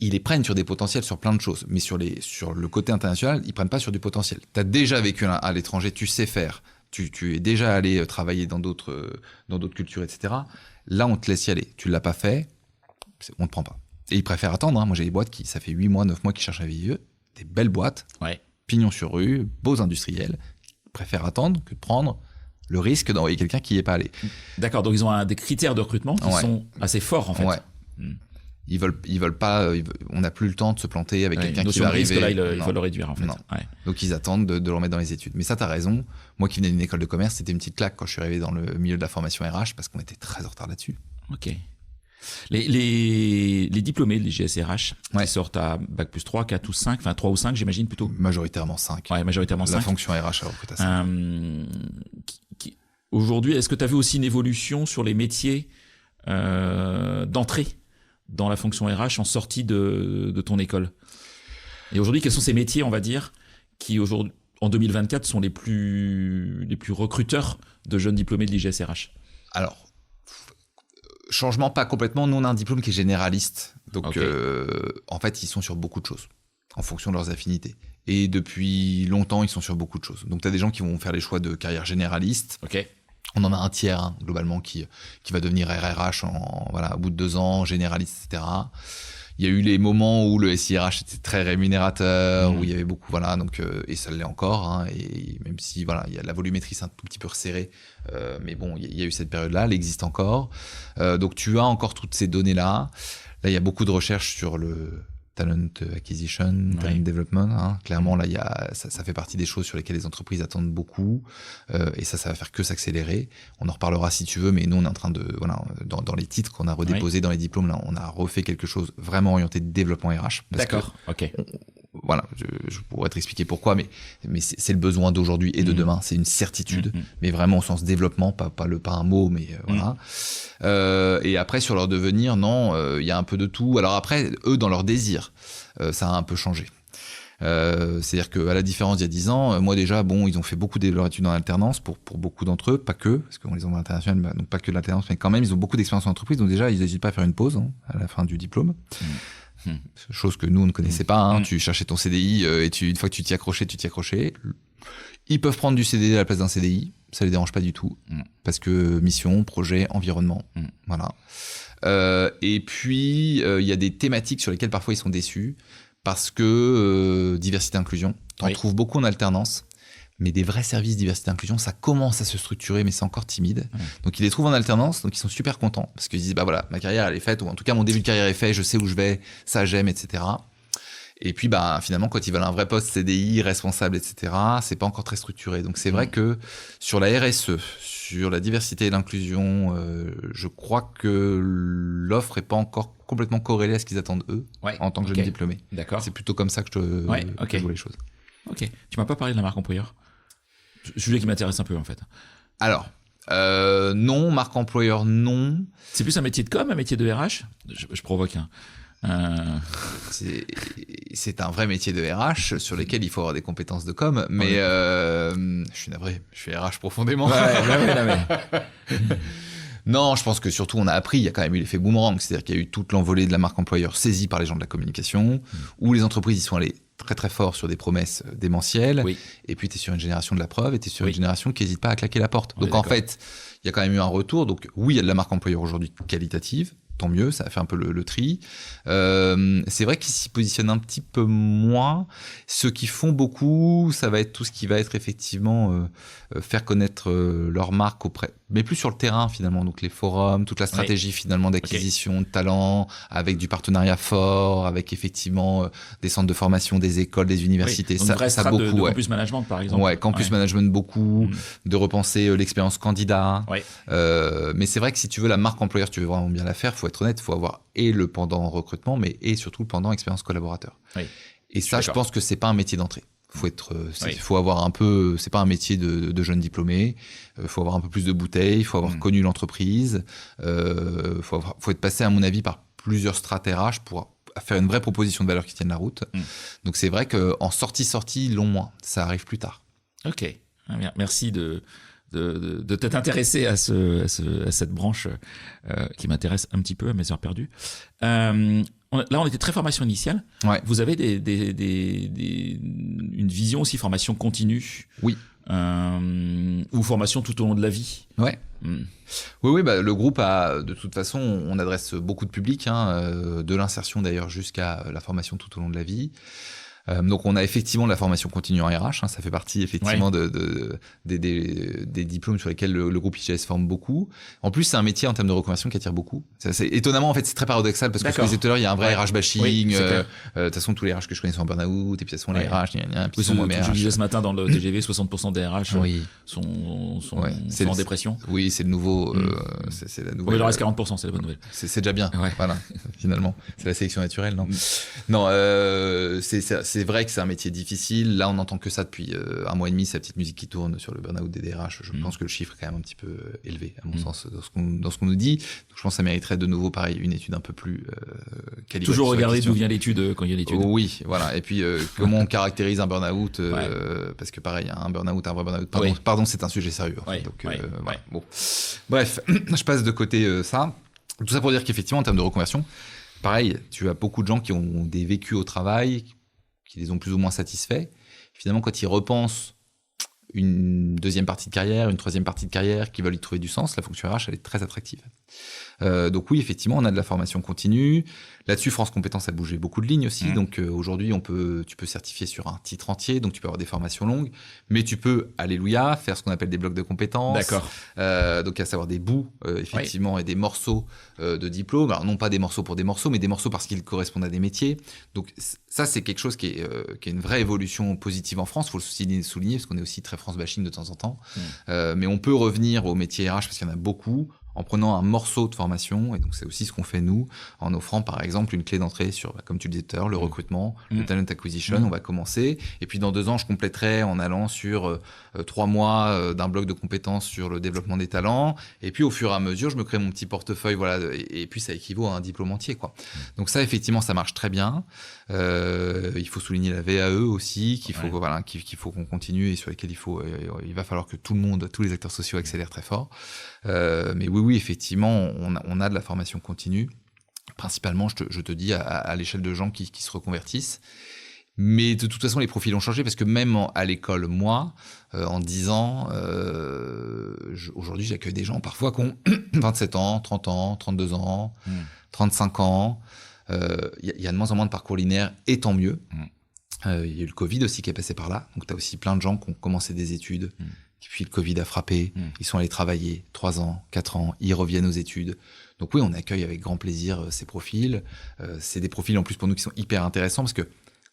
Speaker 2: Ils les prennent sur des potentiels sur plein de choses, mais sur le côté international, ils prennent pas sur du potentiel. Tu as déjà vécu à l'étranger, tu sais faire, tu es déjà allé travailler dans d'autres cultures, etc. Là, on te laisse y aller. Tu l'as pas fait, on te prend pas. Et ils préfèrent attendre. Moi, j'ai des boîtes ça fait 8 mois, 9 mois qui cherchent un VIE, des belles boîtes, pignon sur rue, beaux industriels. Ils préfèrent attendre que de prendre le risque d'envoyer quelqu'un qui n'y est pas allé.
Speaker 1: D'accord, donc ils ont des critères de recrutement qui sont assez forts en fait.
Speaker 2: Ouais. Ils veulent pas. On n'a plus le temps de se planter avec quelqu'un qui va arriver.
Speaker 1: Là, il faut le réduire en fait. Ouais.
Speaker 2: Donc ils attendent de le remettre dans les études. Mais ça, t'as raison. Moi qui venais d'une école de commerce, c'était une petite claque quand je suis arrivé dans le milieu de la formation RH parce qu'on était très en retard là-dessus.
Speaker 1: Ok. Les diplômés, les GSRH,
Speaker 2: Ouais.
Speaker 1: qui sortent à Bac plus 3, 4 ou 5, enfin 3 ou 5 j'imagine plutôt.
Speaker 2: Majoritairement 5.
Speaker 1: Ouais, majoritairement 5.
Speaker 2: La fonction RH, elle recrute à 5.
Speaker 1: Aujourd'hui, est-ce que tu as vu aussi une évolution sur les métiers d'entrée dans la fonction RH en sortie de ton école? Et aujourd'hui, quels sont ces métiers, on va dire, qui aujourd'hui, en 2024, sont les plus recruteurs de jeunes diplômés de l'IGSRH?
Speaker 2: Alors, changement pas complètement. Nous, on a un diplôme qui est généraliste. Donc,
Speaker 1: Okay.
Speaker 2: en fait, ils sont sur beaucoup de choses en fonction de leurs affinités. Et depuis longtemps, ils sont sur beaucoup de choses. Donc, tu as des gens qui vont faire les choix de carrière généraliste.
Speaker 1: Ok.
Speaker 2: On en a un tiers, globalement, qui va devenir RRH au bout de 2 ans, généraliste, etc. Il y a eu les moments où le SIRH était très rémunérateur, où il y avait beaucoup, donc, et ça l'est encore, et même si, il y a la volumétrie, c'est un tout petit peu resserré, mais bon, il y a eu cette période-là, elle existe encore. Donc, tu as encore toutes ces données-là. Là, il y a beaucoup de recherches sur le talent acquisition, talent development. Clairement, là, ça fait partie des choses sur lesquelles les entreprises attendent beaucoup, et ça va faire que s'accélérer. On en reparlera si tu veux, mais nous, on est en train de, dans les titres qu'on a redéposés dans les diplômes, là, on a refait quelque chose vraiment orienté de développement RH.
Speaker 1: D'accord. Ok.
Speaker 2: Je pourrais t'expliquer pourquoi, mais c'est le besoin d'aujourd'hui et de demain. C'est une certitude, mais vraiment au sens développement, pas un mot, mais voilà. Et après, sur leur devenir, non, il y a un peu de tout. Alors après, eux, dans leur désir, ça a un peu changé. C'est-à-dire qu'à la différence d'il y a 10 ans, moi déjà, ils ont fait beaucoup de leurs études en alternance pour beaucoup d'entre eux, pas que, parce qu'on les envoie à l'international, donc pas que de l'alternance, mais quand même, ils ont beaucoup d'expérience en entreprise, donc déjà, ils n'hésitent pas à faire une pause à la fin du diplôme. Chose que nous, on ne connaissait pas. Tu cherchais ton CDI et une fois que tu t'y accrochais. Ils peuvent prendre du CDD à la place d'un CDI. Ça les dérange pas du tout. Parce que mission, projet, environnement. Voilà. Et puis, il y a des thématiques sur lesquelles parfois ils sont déçus. Parce que diversité inclusion, t'en trouves beaucoup en alternance. Mais des vrais services diversité inclusion, ça commence à se structurer, mais c'est encore timide. Donc ils les trouvent en alternance, donc ils sont super contents parce qu'ils disent ma carrière elle est faite, ou en tout cas mon début de carrière est fait, je sais où je vais, ça j'aime, etc. Et puis finalement quand ils veulent un vrai poste CDI, responsable, etc., c'est pas encore très structuré. Donc c'est vrai que sur la RSE, sur la diversité et l'inclusion, je crois que l'offre est pas encore complètement corrélée à ce qu'ils attendent eux en tant que jeunes diplômés.
Speaker 1: D'accord.
Speaker 2: C'est plutôt comme ça que je vois les choses.
Speaker 1: Ok. Tu m'as pas parlé de la marque employeur? Sujet qui m'intéresse un peu en fait.
Speaker 2: Alors, non, marque employeur, non.
Speaker 1: C'est plus un métier de com, un métier de RH? Je provoque.
Speaker 2: C'est un vrai métier de RH sur lequel il faut avoir des compétences de com, mais je suis navré, je suis RH profondément. Non, je pense que surtout on a appris, il y a quand même eu l'effet boomerang, c'est-à-dire qu'il y a eu toute l'envolée de la marque employeur saisie par les gens de la communication, où les entreprises y sont allées très très fort sur des promesses démentielles, et puis tu es sur une génération de la preuve, et tu es sur une génération qui n'hésite pas à claquer la porte. Donc en fait, il y a quand même eu un retour, donc oui, il y a de la marque employeur aujourd'hui qualitative, tant mieux, ça a fait un peu le tri. C'est vrai qu'ils s'y positionnent un petit peu moins. Ceux qui font beaucoup, ça va être tout ce qui va être effectivement faire connaître leur marque auprès, mais plus sur le terrain finalement, donc les forums, toute la stratégie finalement d'acquisition de talents, avec du partenariat fort, avec effectivement des centres de formation, des écoles, des universités,
Speaker 1: donc
Speaker 2: ça beaucoup.
Speaker 1: De campus management par exemple.
Speaker 2: Campus management beaucoup, de repenser l'expérience candidat. Mais c'est vrai que si tu veux la marque employeur, si tu veux vraiment bien la faire, faut être honnête, faut avoir et le pendant recrutement, mais et surtout le pendant expérience collaborateur. Et ça, je pense que c'est pas un métier d'entrée. Faut avoir un peu, c'est pas un métier de jeune diplômé. Faut avoir un peu plus de bouteilles, faut avoir connu l'entreprise. Faut être passé, à mon avis, par plusieurs strates RH pour faire une vraie proposition de valeur qui tienne la route. Donc c'est vrai qu'en sortie, ils l'ont moins. Ça arrive plus tard.
Speaker 1: Ok. Merci de t'être intéressé à cette branche qui m'intéresse un petit peu à mes heures perdues. Là, on était très formation initiale. Vous avez une vision aussi formation continue?
Speaker 2: Oui.
Speaker 1: Ou formation tout au long de la vie?
Speaker 2: Oui, le groupe a, de toute façon, on adresse beaucoup de publics, de l'insertion d'ailleurs jusqu'à la formation tout au long de la vie. Donc on a effectivement de la formation continue en RH, hein, ça fait partie effectivement des diplômes sur lesquels le groupe IGS forme beaucoup. En plus c'est un métier en termes de reconversion qui attire beaucoup. C'est étonnamment en fait, c'est très paradoxal parce que ce que je disais tout à l'heure, il y a un vrai RH bashing. De toute façon tous les RH que je connais sont en burn-out et puis de toute façon les RH, puis sont moi-même.
Speaker 1: Je disais ce matin dans le TGV, 60% des RH sont en dépression.
Speaker 2: Oui, c'est le nouveau. C'est la nouvelle.
Speaker 1: Il en reste 40%, c'est la bonne nouvelle.
Speaker 2: C'est déjà bien. Voilà, finalement, c'est la sélection naturelle, non? Non, c'est vrai que c'est un métier difficile. Là, on n'entend que ça depuis 1 mois et demi, c'est la petite musique qui tourne sur le burn-out des DRH. Je pense que le chiffre est quand même un petit peu élevé, à mon sens, dans ce qu'on nous dit. Donc, je pense que ça mériterait de nouveau, pareil, une étude un peu plus calibrée.
Speaker 1: Toujours regarder d'où vient l'étude quand il y a l'étude.
Speaker 2: Oui, voilà. Et puis, comment on caractérise un burn-out parce que pareil, un burn-out, un vrai burn-out. Pardon, c'est un sujet sérieux. En fait. Donc, voilà. Bon. Bref, je passe de côté ça. Tout ça pour dire qu'effectivement, en termes de reconversion, pareil, tu as beaucoup de gens qui ont des vécus au travail, qui les ont plus ou moins satisfaits. Finalement, quand ils repensent une deuxième partie de carrière, une troisième partie de carrière, qui veulent y trouver du sens, la fonction RH, elle est très attractive. Donc oui, effectivement, on a de la formation continue. Là-dessus, France Compétences a bougé beaucoup de lignes aussi. Donc aujourd'hui, tu peux certifier sur un titre entier, donc tu peux avoir des formations longues, mais tu peux, alléluia, faire ce qu'on appelle des blocs de compétences.
Speaker 1: D'accord.
Speaker 2: Donc à savoir des bouts, effectivement, et des morceaux de diplôme. Alors non pas des morceaux pour des morceaux, mais des morceaux parce qu'ils correspondent à des métiers. Donc ça, c'est quelque chose qui est une vraie évolution positive en France. Il faut le souligner parce qu'on est aussi très France bashing de temps en temps. Mais on peut revenir au métier RH parce qu'il y en a beaucoup, en prenant un morceau de formation, et donc c'est aussi ce qu'on fait nous, en offrant par exemple une clé d'entrée sur, comme tu le disais tout à l'heure, le recrutement, le talent acquisition, on va commencer, et puis dans 2 ans je compléterai en allant sur 3 mois d'un bloc de compétences sur le développement des talents, et puis au fur et à mesure je me crée mon petit portefeuille, voilà, et puis ça équivaut à un diplôme entier, quoi. Donc ça effectivement ça marche très bien. Il faut souligner la VAE aussi, qu'il faut qu'on continue et sur lesquels il va falloir que tout le monde, tous les acteurs sociaux accélèrent très fort. Mais oui, effectivement, on a de la formation continue, principalement, je te dis, à l'échelle de gens qui se reconvertissent. Mais de toute façon, les profils ont changé parce que même à l'école, moi, en 10 ans, aujourd'hui, j'accueille des gens parfois qui ont 27 ans, 30 ans, 32 ans, 35 ans. Il y a de moins en moins de parcours linéaires, et tant mieux. Il y a eu le Covid aussi qui est passé par là. Donc, tu as aussi plein de gens qui ont commencé des études. Puis le Covid a frappé, ils sont allés travailler 3 ans, 4 ans, ils reviennent aux études. Donc oui, on accueille avec grand plaisir ces profils. C'est des profils en plus pour nous qui sont hyper intéressants parce que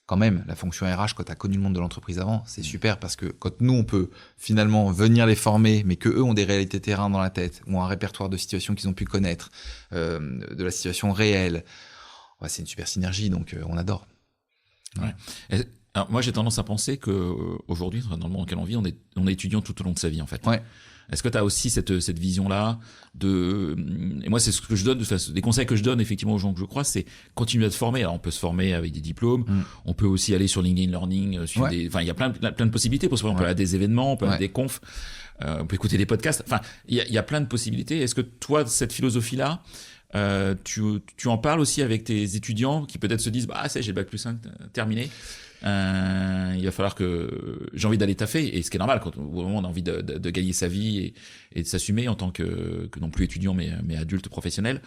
Speaker 2: quand même, la fonction RH, quand tu as connu le monde de l'entreprise avant, c'est super parce que quand nous, on peut finalement venir les former, mais qu'eux ont des réalités terrain dans la tête, ou un répertoire de situations qu'ils ont pu connaître, de la situation réelle, c'est une super synergie, donc on adore.
Speaker 1: Ouais. Alors, moi, j'ai tendance à penser que aujourd'hui, dans le monde dans lequel on vit, on est étudiant tout au long de sa vie, en fait.
Speaker 2: Ouais.
Speaker 1: Est-ce que tu as aussi cette vision-là et moi, c'est ce que je donne, des conseils que je donne effectivement aux gens que je croise, c'est continuer à te former. Alors, on peut se former avec des diplômes, on peut aussi aller sur LinkedIn Learning, il y a plein de possibilités pour se former. On peut aller à des événements, on peut aller à des confs, on peut écouter des podcasts. Enfin, il y a plein de possibilités. Est-ce que toi, cette philosophie-là, tu en parles aussi avec tes étudiants qui peut-être se disent j'ai le bac plus 5 terminé, il va falloir que j'ai envie d'aller taffer, et ce qui est normal quand au moment on a envie de gagner sa vie et de s'assumer en tant que non plus étudiant mais adulte professionnel,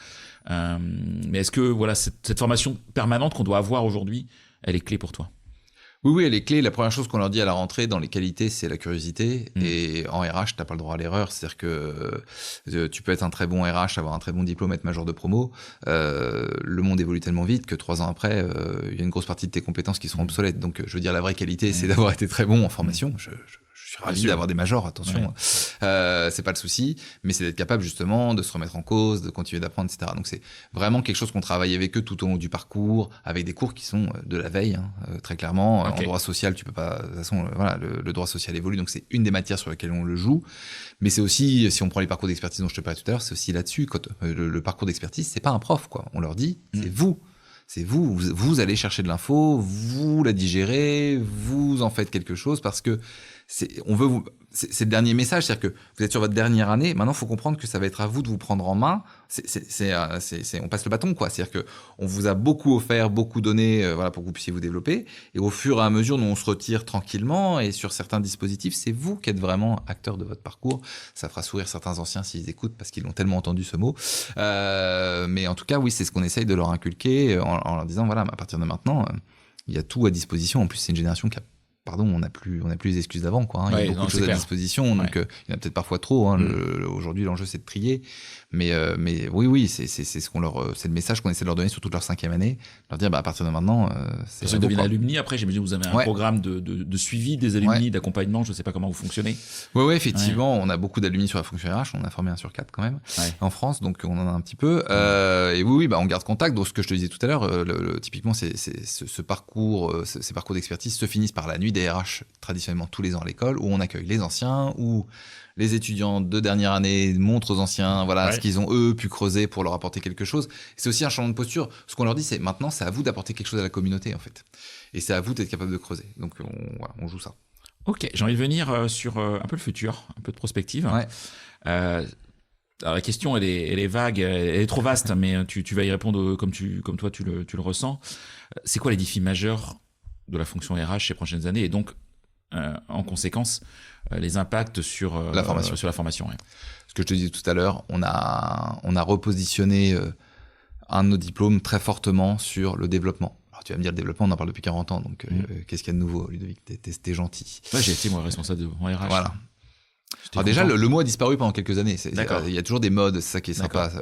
Speaker 1: mais est-ce que voilà cette formation permanente qu'on doit avoir aujourd'hui, elle est clé pour toi?
Speaker 2: Oui, elle est clé. La première chose qu'on leur dit à la rentrée dans les qualités, c'est la curiosité. Et en RH, t'as pas le droit à l'erreur. C'est-à-dire que tu peux être un très bon RH, avoir un très bon diplôme, être major de promo. Le monde évolue tellement vite que 3 ans après, il y a une grosse partie de tes compétences qui seront obsolètes. Donc, je veux dire, la vraie qualité, c'est d'avoir été très bon en formation. Je suis ravi d'avoir des majors, attention. C'est pas le souci, mais c'est d'être capable justement de se remettre en cause, de continuer d'apprendre, etc. Donc c'est vraiment quelque chose qu'on travaille avec eux tout au long du parcours, avec des cours qui sont de la veille, très clairement. En droit social, tu peux pas. De toute façon, le droit social évolue, donc c'est une des matières sur lesquelles on le joue. Mais c'est aussi, si on prend les parcours d'expertise dont je te parlais tout à l'heure, c'est aussi là-dessus. Quand le parcours d'expertise, c'est pas un prof, quoi. On leur dit, c'est vous. C'est vous allez chercher de l'info, vous la digérez, vous en faites quelque chose parce que c'est le dernier message, c'est-à-dire que vous êtes sur votre dernière année. Maintenant, il faut comprendre que ça va être à vous de vous prendre en main. On passe le bâton, quoi. C'est-à-dire que on vous a beaucoup offert, beaucoup donné, pour que vous puissiez vous développer. Et au fur et à mesure, nous on se retire tranquillement. Et sur certains dispositifs, c'est vous qui êtes vraiment acteur de votre parcours. Ça fera sourire certains anciens s'ils écoutent parce qu'ils l'ont tellement entendu ce mot. Mais en tout cas, oui, c'est ce qu'on essaye de leur inculquer en leur disant voilà, à partir de maintenant. Il y a tout à disposition. En plus, c'est une génération qui a on n'a plus les excuses d'avant, quoi. Hein. Il y a beaucoup de choses à disposition, donc il y en a peut-être parfois trop. Hein. Aujourd'hui, l'enjeu c'est de trier, mais oui, c'est ce c'est le message qu'on essaie de leur donner sur toute leur 5e année, leur dire à partir de maintenant, c'est.
Speaker 1: Parce que devenir alumni après, j'imagine que vous avez un programme de suivi des alumni, d'accompagnement. Je sais pas comment vous fonctionnez.
Speaker 2: Oui, effectivement, on a beaucoup d'alumni sur la fonction RH. On a formé 1 sur 4 quand même en France, donc on en a un petit peu. Et oui, on garde contact. Donc ce que je te disais tout à l'heure, typiquement, ce parcours, ces parcours d'expertise se finissent par la nuit des RH traditionnellement tous les ans à l'école, où on accueille les anciens, où les étudiants de dernière année montrent aux anciens ce qu'ils ont eux pu creuser pour leur apporter quelque chose. C'est aussi un changement de posture. Ce qu'on leur dit, c'est maintenant c'est à vous d'apporter quelque chose à la communauté en fait, et c'est à vous d'être capable de creuser. Donc on joue ça.
Speaker 1: Ok, j'ai envie de venir sur un peu le futur, un peu de prospective. Alors la question elle est vague, elle est trop vaste, mais tu vas y répondre comme toi tu le ressens. C'est quoi les défis majeurs de la fonction RH ces prochaines années, et donc en conséquence les impacts sur la formation.
Speaker 2: Ce que je te disais tout à l'heure, on a repositionné un de nos diplômes très fortement sur le développement. Alors tu vas me dire, le développement, on en parle depuis 40 ans, donc qu'est-ce qu'il y a de nouveau, Ludovic? T'es gentil.
Speaker 1: J'ai été moi responsable de RH.
Speaker 2: Voilà. Alors déjà, le mot a disparu pendant quelques années. Il y a toujours des modes, c'est ça qui est sympa,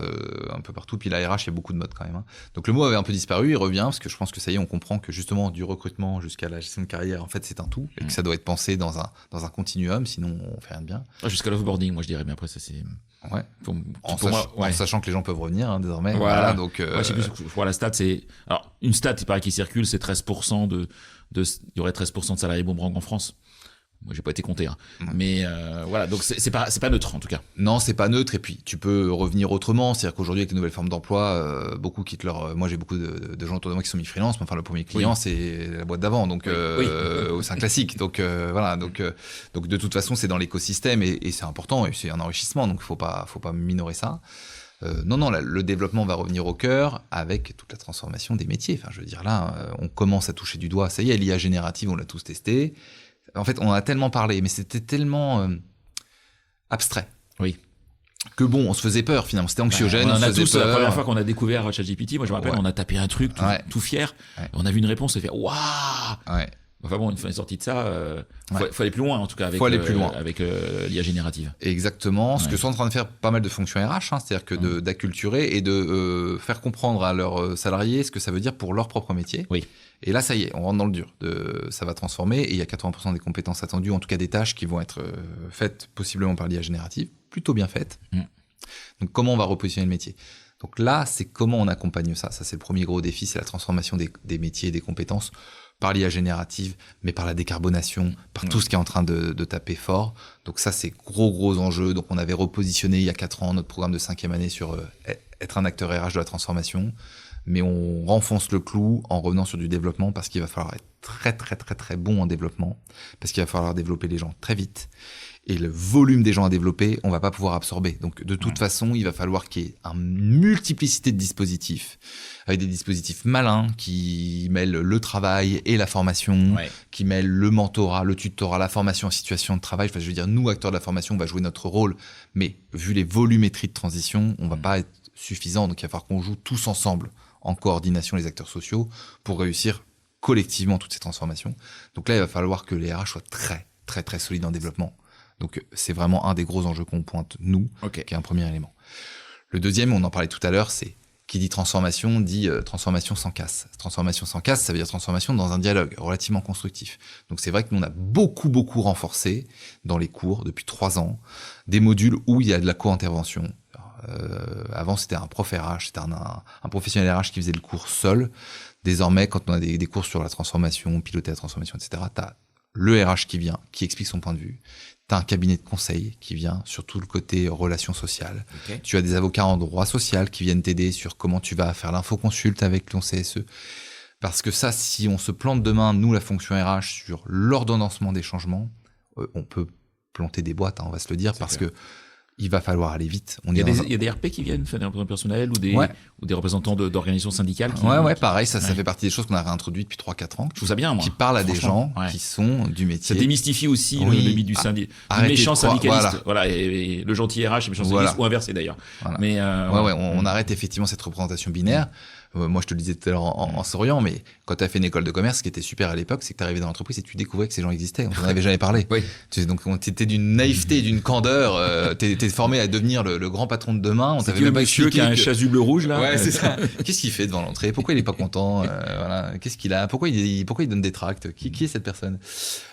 Speaker 2: un peu partout. Puis la RH, il y a beaucoup de modes quand même. Hein. Donc le mot avait un peu disparu, il revient, parce que je pense que ça y est, on comprend que justement, du recrutement jusqu'à la gestion de carrière, en fait, c'est un tout, et que ça doit être pensé dans un continuum, sinon on fait rien de bien.
Speaker 1: Jusqu'à l'offboarding, moi je dirais, mais après ça c'est...
Speaker 2: Ouais. En sachant que les gens peuvent revenir désormais.
Speaker 1: Voilà.
Speaker 2: Donc,
Speaker 1: je sais plus, je vois la stat, c'est... Alors, une stat, il paraît qui circule, c'est 13% il y aurait 13% de salariés boomerang en France. Moi, j'ai pas été compté, hein. Mais voilà, donc c'est pas neutre en tout cas.
Speaker 2: Non, c'est pas neutre. Et puis tu peux revenir autrement. C'est-à-dire qu'aujourd'hui, avec les nouvelles formes d'emploi, beaucoup quittent leur. Moi, j'ai beaucoup de gens autour de moi qui sont mis freelance. Mais enfin, le premier client, c'est la boîte d'avant, donc c'est un classique. Donc voilà, donc de toute façon, c'est dans l'écosystème et c'est important et c'est un enrichissement. Donc faut pas minorer ça. Non, le développement va revenir au cœur avec toute la transformation des métiers. Enfin, je veux dire là, on commence à toucher du doigt. Ça y est, l'IA générative, on l'a tous testé. En fait, on en a tellement parlé, mais c'était tellement abstrait.
Speaker 1: Oui.
Speaker 2: Que on se faisait peur finalement. C'était anxiogène.
Speaker 1: On en a tous, la première fois qu'on a découvert ChatGPT, moi je me rappelle, on a tapé un truc tout fier. On a vu une réponse et fait waouh. Enfin bon, une fois sorti de ça, faut aller plus loin en tout cas avec l'IA générative.
Speaker 2: Exactement. Ce que sont en train de faire pas mal de fonctions RH, c'est-à-dire que d'acculturer et de faire comprendre à leurs salariés ce que ça veut dire pour leur propre métier.
Speaker 1: Oui.
Speaker 2: Et là, ça y est, on rentre dans le dur. Ça va transformer et il y a 80% des compétences attendues, en tout cas des tâches qui vont être faites possiblement par l'IA générative, plutôt bien faites. Donc comment on va repositionner le métier? Donc là, c'est comment on accompagne ça. Ça, c'est le premier gros défi, c'est la transformation des métiers et des compétences par l'IA générative, mais par la décarbonation, par tout ce qui est en train de taper fort. Donc ça, c'est gros enjeux. Donc on avait repositionné il y a 4 ans notre programme de 5e année sur être un acteur RH de la transformation. Mais on renfonce le clou en revenant sur du développement parce qu'il va falloir être très bon en développement, parce qu'il va falloir développer les gens très vite. Et le volume des gens à développer, on va pas pouvoir absorber. Donc de toute façon, il va falloir qu'il y ait une multiplicité de dispositifs, avec des dispositifs malins qui mêlent le travail et la formation, qui mêlent le mentorat, le tutorat, la formation en situation de travail. Enfin, je veux dire, nous, acteurs de la formation, on va jouer notre rôle, mais vu les volumétries de transition, on va pas être suffisant. Donc il va falloir qu'on joue tous ensemble en coordination les acteurs sociaux pour réussir collectivement toutes ces transformations. Donc là, il va falloir que les RH soient très solides en développement. Donc c'est vraiment un des gros enjeux qu'on pointe, nous, qui est un premier élément. Le deuxième, on en parlait tout à l'heure, c'est qui dit transformation, dit transformation sans casse. Transformation sans casse, ça veut dire transformation dans un dialogue relativement constructif. Donc c'est vrai que nous, on a beaucoup renforcé dans les cours depuis 3 ans des modules où il y a de la co-intervention. Avant, c'était un prof RH, c'était un professionnel RH qui faisait le cours seul. Désormais, quand on a des cours sur la transformation, piloter la transformation, etc., t'as le RH qui vient, qui explique son point de vue. T'as un cabinet de conseil qui vient sur tout le côté relations sociales. Tu as des avocats en droit social qui viennent t'aider sur comment tu vas faire l'infoconsulte avec ton CSE. Parce que ça, si on se plante demain, nous, la fonction RH, sur l'ordonnancement des changements, on peut planter des boîtes, on va se le dire, parce que il va falloir aller vite. Il
Speaker 1: y a des RP qui viennent, des représentants personnels ou des représentants d'organisations syndicales.
Speaker 2: Pareil, ça fait partie des choses qu'on a réintroduites depuis 3-4 ans.
Speaker 1: Je trouve ça bien, moi.
Speaker 2: Qui parlent à des gens qui sont du métier.
Speaker 1: Ça démystifie aussi le mythe du méchant syndicaliste. Voilà, et le gentil RH et le méchant syndicaliste, ou inversé d'ailleurs.
Speaker 2: Voilà. Mais on arrête effectivement cette représentation binaire. moi, je te le disais tout à l'heure en souriant, mais quand tu as fait une école de commerce, ce qui était super à l'époque, c'est que tu arrivais dans l'entreprise et tu découvrais que ces gens existaient. On n'en avait jamais parlé.
Speaker 1: Oui.
Speaker 2: Donc, tu étais d'une naïveté, d'une candeur. Tu étais formé à devenir le grand patron de demain. On t'avait même pas
Speaker 1: monsieur qui a un chasuble rouge, là.
Speaker 2: Ouais, c'est ça. Qu'est-ce qu'il fait devant l'entrée? Pourquoi il est pas content? Voilà. Qu'est-ce qu'il a? Pourquoi il donne des tracts? Qui est cette personne?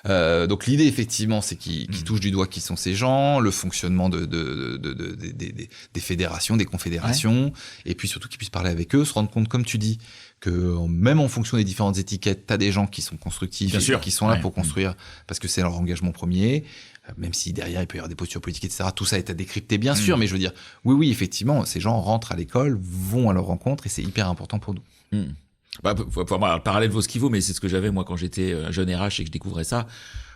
Speaker 2: Donc, l'idée, effectivement, c'est qu'il touche du doigt qui sont ces gens, le fonctionnement des fédérations, des confédérations, et puis surtout qu'ils puissent parler avec eux, se rendre compte, comme tu dis, que même en fonction des différentes étiquettes, t'as des gens qui sont constructifs,
Speaker 1: Bien sûr.
Speaker 2: qui sont là pour construire, parce que c'est leur engagement premier, même si derrière il peut y avoir des postures politiques, etc. Tout ça est à décrypter, bien sûr, mais je veux dire, oui, effectivement, ces gens rentrent à l'école, vont à leur rencontre, et c'est hyper important pour nous.
Speaker 1: Pour moi, le parallèle vaut ce qu'il vaut, mais c'est ce que j'avais moi quand j'étais jeune RH et que je découvrais ça.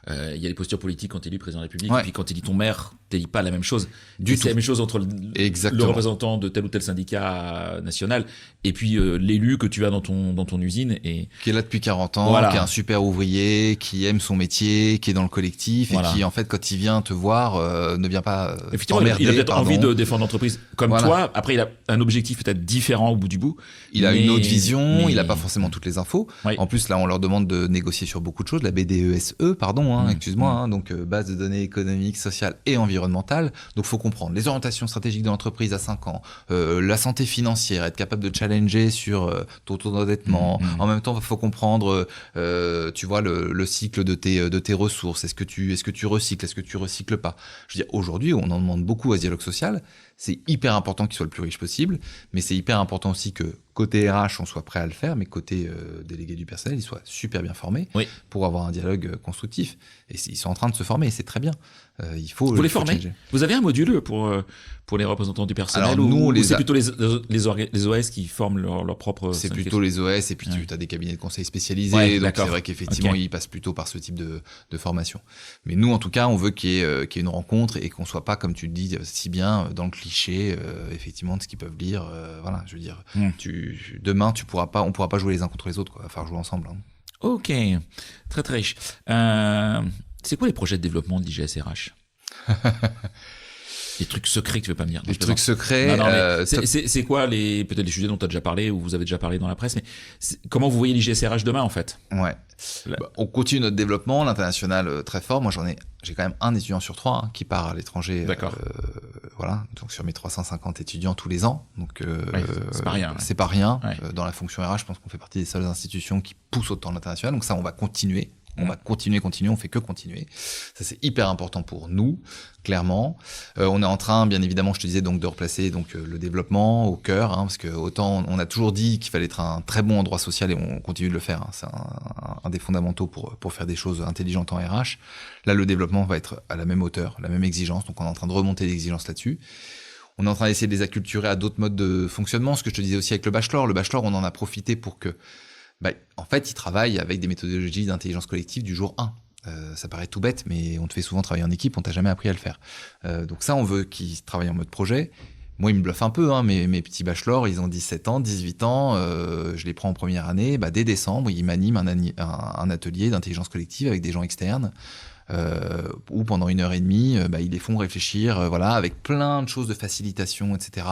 Speaker 1: Il y a les postures politiques quand tu élis président de la République, et puis quand tu élis ton maire, tu n'élis pas la même chose. C'est la même chose entre le représentant de tel ou tel syndicat national et puis l'élu que tu as dans ton usine.
Speaker 2: Qui est là depuis 40 ans, qui est un super ouvrier, qui aime son métier, qui est dans le collectif, et qui, en fait, quand il vient te voir, ne vient pas
Speaker 1: effectivement, il a peut-être envie de défendre l'entreprise comme toi. Après, il a un objectif peut-être différent au bout du bout.
Speaker 2: Il a une autre vision, il n'a pas forcément toutes les infos. En plus, là, on leur demande de négocier sur beaucoup de choses. La BDESE, excuse-moi, donc base de données économiques, sociales et environnementales. Donc, faut comprendre les orientations stratégiques de l'entreprise à 5 ans, la santé financière, être capable de challenger sur ton taux d'endettement. En même temps, faut comprendre, tu vois, le cycle de tes ressources. Est-ce que tu recycles, est-ce que tu recycles pas? Je veux dire, aujourd'hui, on en demande beaucoup à ce dialogue social. C'est hyper important qu'il soit le plus riche possible, mais c'est hyper important aussi que côté RH, on soit prêt à le faire, mais côté délégué du personnel, ils soient super bien formés pour avoir un dialogue constructif. Et ils sont en train de se former, et c'est très bien.
Speaker 1: Vous les formez? Vous avez un module pour les représentants du personnel?
Speaker 2: Alors, nous,
Speaker 1: c'est plutôt les OS qui forment leur propre...
Speaker 2: C'est plutôt les OS, et puis tu as des cabinets de conseil spécialisés, donc c'est vrai qu'effectivement, ils passent plutôt par ce type de formation. Mais nous, en tout cas, on veut qu'il y ait une rencontre et qu'on soit pas, comme tu le dis si bien, dans le cliché, effectivement, de ce qu'ils peuvent lire. Voilà, je veux dire, demain, on pourra pas jouer les uns contre les autres, quoi. Il va falloir jouer ensemble.
Speaker 1: Ok, très très riche. C'est quoi les projets de développement de l'IGSRH? Les trucs secrets que tu veux pas me dire.
Speaker 2: Les trucs secrets.
Speaker 1: C'est quoi peut-être les sujets dont tu as déjà parlé ou vous avez déjà parlé dans la presse, mais comment vous voyez l'IGSRH demain en fait?
Speaker 2: Ouais. On continue notre développement, l'international très fort. Moi j'ai quand même un étudiant sur 3 qui part à l'étranger.
Speaker 1: D'accord.
Speaker 2: Voilà, donc sur mes 350 étudiants tous les ans. Donc
Speaker 1: c'est pas rien.
Speaker 2: C'est pas rien. Dans la fonction RH, je pense qu'on fait partie des seules institutions qui poussent autant l'international. Donc ça, on va continuer. On va continuer, on fait que continuer. Ça, c'est hyper important pour nous, clairement. On est en train, bien évidemment, je te disais, donc de replacer le développement au cœur, parce que autant on a toujours dit qu'il fallait être un très bon en droit social et on continue de le faire. C'est un des fondamentaux pour faire des choses intelligentes en RH. Là, le développement va être à la même hauteur, la même exigence. Donc, on est en train de remonter l'exigence là-dessus. On est en train d'essayer de les acculturer à d'autres modes de fonctionnement. Ce que je te disais aussi avec le bachelor. Le bachelor, on en a profité pour que en fait, ils travaillent avec des méthodologies d'intelligence collective du jour 1. Ça paraît tout bête, mais on te fait souvent travailler en équipe, on t'a jamais appris à le faire. Donc ça, on veut qu'ils travaillent en mode projet. Moi, ils me bluffent un peu, mes petits bachelors, ils ont 17 ans, 18 ans, je les prends en première année. Dès décembre, ils m'animent un atelier d'intelligence collective avec des gens externes. Où pendant 1h30, ils les font réfléchir, avec plein de choses de facilitation, etc.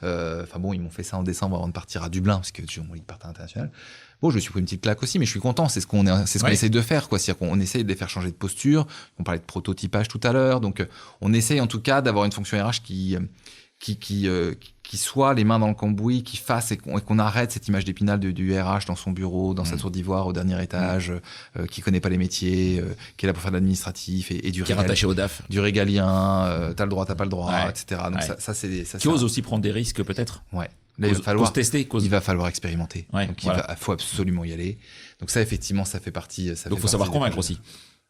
Speaker 2: Ils m'ont fait ça en décembre avant de partir à Dublin, parce que ils partent à l'international. Bon, je me suis pris une petite claque aussi, mais je suis content. C'est ce qu'on essaye de faire, quoi. C'est-à-dire qu'on essaye de les faire changer de posture. On parlait de prototypage tout à l'heure, donc on essaye en tout cas d'avoir une fonction RH qui soit les mains dans le cambouis, qui fasse et qu'on arrête cette image d'Épinal du RH dans son bureau, dans sa tour d'ivoire au dernier étage, qui connaît pas les métiers, qui est là pour faire de l'administratif et
Speaker 1: qui est rattaché au DAF,
Speaker 2: du régalien, t'as le droit, t'as pas le droit, etc. Donc ça c'est
Speaker 1: qui ose aussi prendre des risques peut-être.
Speaker 2: Ouais. Là, il va falloir expérimenter. Donc il faut absolument y aller. Donc ça effectivement, ça fait partie.
Speaker 1: Donc faut savoir convaincre aussi.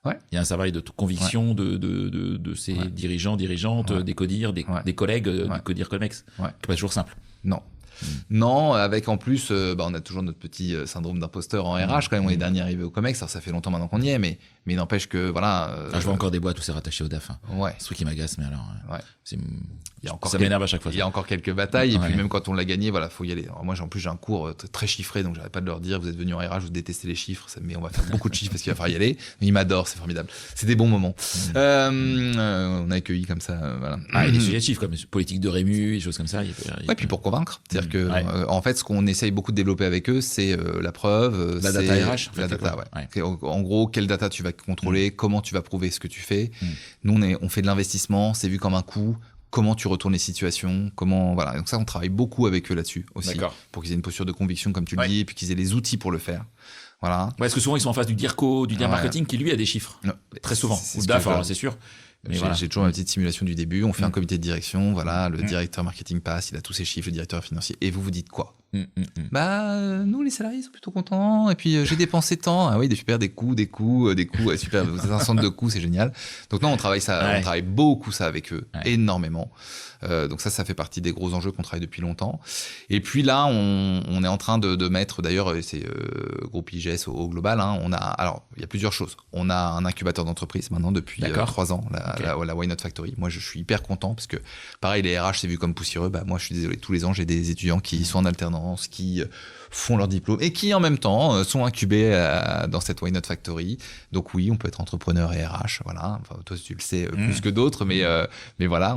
Speaker 1: Ouais. Il y a un travail de conviction de ces dirigeants, dirigeantes, des codires, des collègues du codir Comex, qui n'est pas toujours simple.
Speaker 2: Non. Non, avec en plus, on a toujours notre petit syndrome d'imposteur en RH quand même. On est dernier arrivé au Comex, alors ça fait longtemps maintenant qu'on y est, mais Mais il n'empêche que, voilà.
Speaker 1: Je vois encore des boîtes où c'est rattaché au DAF.
Speaker 2: Ouais.
Speaker 1: C'est ce truc qui m'agace, mais alors. Ça
Speaker 2: m'énerve
Speaker 1: m'énerve à chaque fois.
Speaker 2: Il y a encore quelques batailles, et puis même quand on l'a gagné, voilà, faut y aller. Alors moi, en plus, j'ai un cours très chiffré, donc j'arrête pas de leur dire, vous êtes venus en RH, vous détestez les chiffres, mais on va faire beaucoup de chiffres parce qu'il va falloir y aller. Mais ils m'adorent, c'est formidable. C'est des bons moments. On a accueilli comme ça, voilà.
Speaker 1: Et des sujets de chiffres, comme politique de rému, des choses comme ça.
Speaker 2: Ouais, puis pour convaincre. C'est-à-dire que, en fait, ce qu'on essaye beaucoup de développer avec eux, c'est la preuve.
Speaker 1: La data RH.
Speaker 2: La data, ouais. En gros, quelle data tu vas contrôler, comment tu vas prouver ce que tu fais. Nous, on fait de l'investissement, c'est vu comme un coût. Comment tu retournes les situations, voilà. Donc ça, on travaille beaucoup avec eux là-dessus aussi, pour qu'ils aient une posture de conviction, comme tu le dis, et puis qu'ils aient les outils pour le faire. Voilà. Ouais,
Speaker 1: parce que souvent, ils sont en face du DIRCO, du DIR Marketing, qui lui a des chiffres. Non, très souvent. Ou DAF, c'est sûr.
Speaker 2: J'ai toujours une petite simulation du début. On fait un comité de direction. Voilà, le directeur marketing passe, il a tous ses chiffres, le directeur financier. Et vous dites quoi? Nous, les salariés sont plutôt contents. Et puis, j'ai dépensé tant. Ah oui, super, des coûts. Ouais, super, vous êtes un centre de coûts, c'est génial. Donc, non, on travaille ça, on travaille beaucoup ça avec eux, énormément. Donc ça fait partie des gros enjeux qu'on travaille depuis longtemps. Et puis là, on est en train de mettre, d'ailleurs, c'est groupe IGS au global. Alors, il y a plusieurs choses. On a un incubateur d'entreprise maintenant depuis 3 ans, la Why Not Factory. Moi, je suis hyper content parce que, pareil, les RH, c'est vu comme poussiéreux. Moi, je suis désolé. Tous les ans, j'ai des étudiants qui sont en alternance, qui font leur diplôme et qui, en même temps, sont incubés dans cette Why Not Factory. Donc oui, on peut être entrepreneur et RH. Voilà. Enfin, toi, tu le sais plus que d'autres, mais voilà,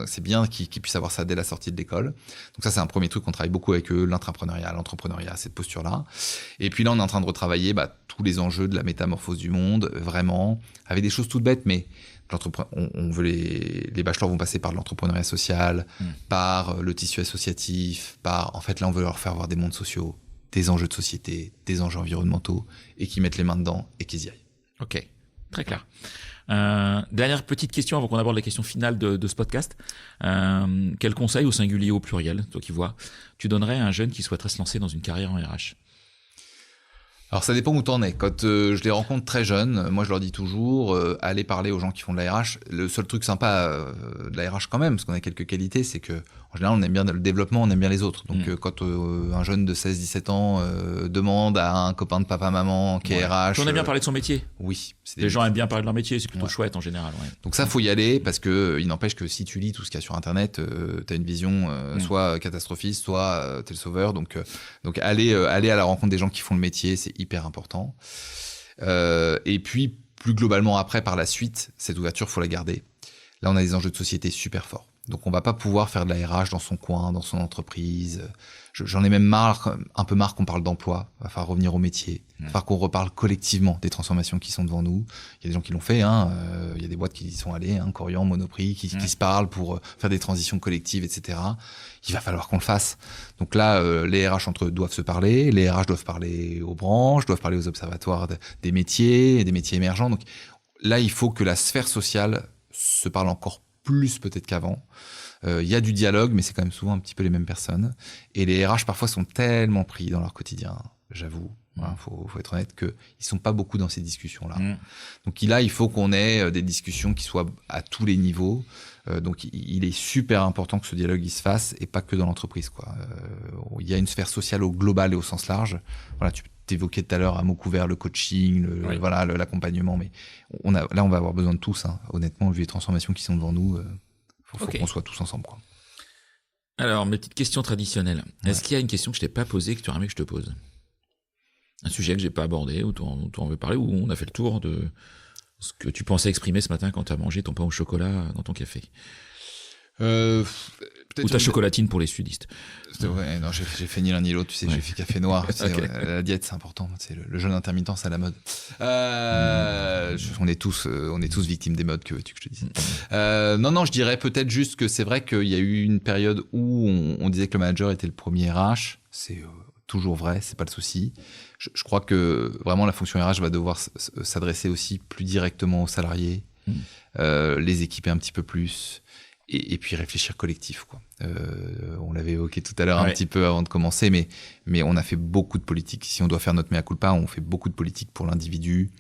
Speaker 2: c'est bien qu'ils puissent avoir ça dès la sortie de l'école. Donc ça, c'est un premier truc qu'on travaille beaucoup avec eux, l'entrepreneuriat, cette posture-là. Et puis là, on est en train de retravailler tous les enjeux de la métamorphose du monde, vraiment, avec des choses toutes bêtes, mais on veut les bachelors vont passer par l'entrepreneuriat social, par le tissu associatif, en fait, là, on veut leur faire voir des mondes sociaux, des enjeux de société, des enjeux environnementaux, et qu'ils mettent les mains dedans et qu'ils y aillent.
Speaker 1: Ok, très clair. Dernière petite question avant qu'on aborde les questions finales de ce podcast. Quel conseil, au singulier ou au pluriel, toi qui vois, tu donnerais à un jeune qui souhaiterait se lancer dans une carrière en RH?
Speaker 2: Alors ça dépend où t'en es. Quand je les rencontre très jeunes, moi je leur dis toujours, allez parler aux gens qui font de la RH. Le seul truc sympa de la RH quand même, parce qu'on a quelques qualités, c'est que en général on aime bien le développement, on aime bien les autres. Donc quand un jeune de 16-17 ans demande à un copain de papa-maman qui est RH...
Speaker 1: On aime bien parler de son métier.
Speaker 2: Oui.
Speaker 1: Les gens aiment bien parler de leur métier, c'est plutôt chouette en général. Ouais.
Speaker 2: Donc ça, faut y aller, parce que il n'empêche que si tu lis tout ce qu'il y a sur Internet, t'as une vision soit catastrophiste, soit t'es le sauveur. Donc aller à la rencontre des gens qui font le métier, c'est hyper important. Et puis, plus globalement après, par la suite, cette ouverture, faut la garder. Là, on a des enjeux de société super forts. Donc on va pas pouvoir faire de la RH dans son coin, dans son entreprise. J'en ai même un peu marre qu'on parle d'emploi. Il va falloir revenir au métier. Il va falloir qu'on reparle collectivement des transformations qui sont devant nous. Il y a des gens qui l'ont fait. Il y a des boîtes qui y sont allées, Corian, Monoprix, qui se parlent pour faire des transitions collectives, etc. Il va falloir qu'on le fasse. Donc là, les RH entre eux doivent se parler. Les RH doivent parler aux branches, doivent parler aux observatoires des métiers émergents. Donc là, il faut que la sphère sociale se parle encore plus peut-être qu'avant. Il y a du dialogue, mais c'est quand même souvent un petit peu les mêmes personnes. Et les RH, parfois, sont tellement pris dans leur quotidien, j'avoue. Faut être honnête qu'ils sont pas beaucoup dans ces discussions-là. Donc là, il faut qu'on ait des discussions qui soient à tous les niveaux. Donc il est super important que ce dialogue il se fasse et pas que dans l'entreprise, quoi. Il y a une sphère sociale au global et au sens large. Voilà, tu t'évoquais tout à l'heure à mots couverts le coaching, l'accompagnement, mais on va avoir besoin de tous. Honnêtement, vu les transformations qui sont devant nous, faut qu'on soit tous ensemble, quoi.
Speaker 1: Alors, mes petites questions traditionnelles. Est-ce qu'il y a une question que je t'ai pas posée que tu aurais aimé que je te pose? Un sujet que j'ai pas abordé, ou on veut parler, ou on a fait le tour de ce que tu pensais exprimer ce matin quand tu as mangé ton pain au chocolat dans ton café. Ou ta chocolatine pour les sudistes.
Speaker 2: Ouais, non, j'ai fait ni l'un ni l'autre, tu sais, j'ai fait café noir. La diète, c'est important. C'est le jeûne intermittent, c'est à la mode. On est tous victimes des modes, que veux-tu que je te dise. Non, je dirais peut-être juste que c'est vrai qu'il y a eu une période où on disait que le manager était le premier RH. C'est toujours vrai, c'est pas le souci. Je crois que vraiment la fonction RH va devoir s'adresser aussi plus directement aux salariés, les équiper un petit peu plus. Et puis réfléchir collectif, quoi. On l'avait évoqué tout à l'heure un petit peu avant de commencer, mais on a fait beaucoup de politique. Si on doit faire notre mea culpa, on fait beaucoup de politique pour l'individu.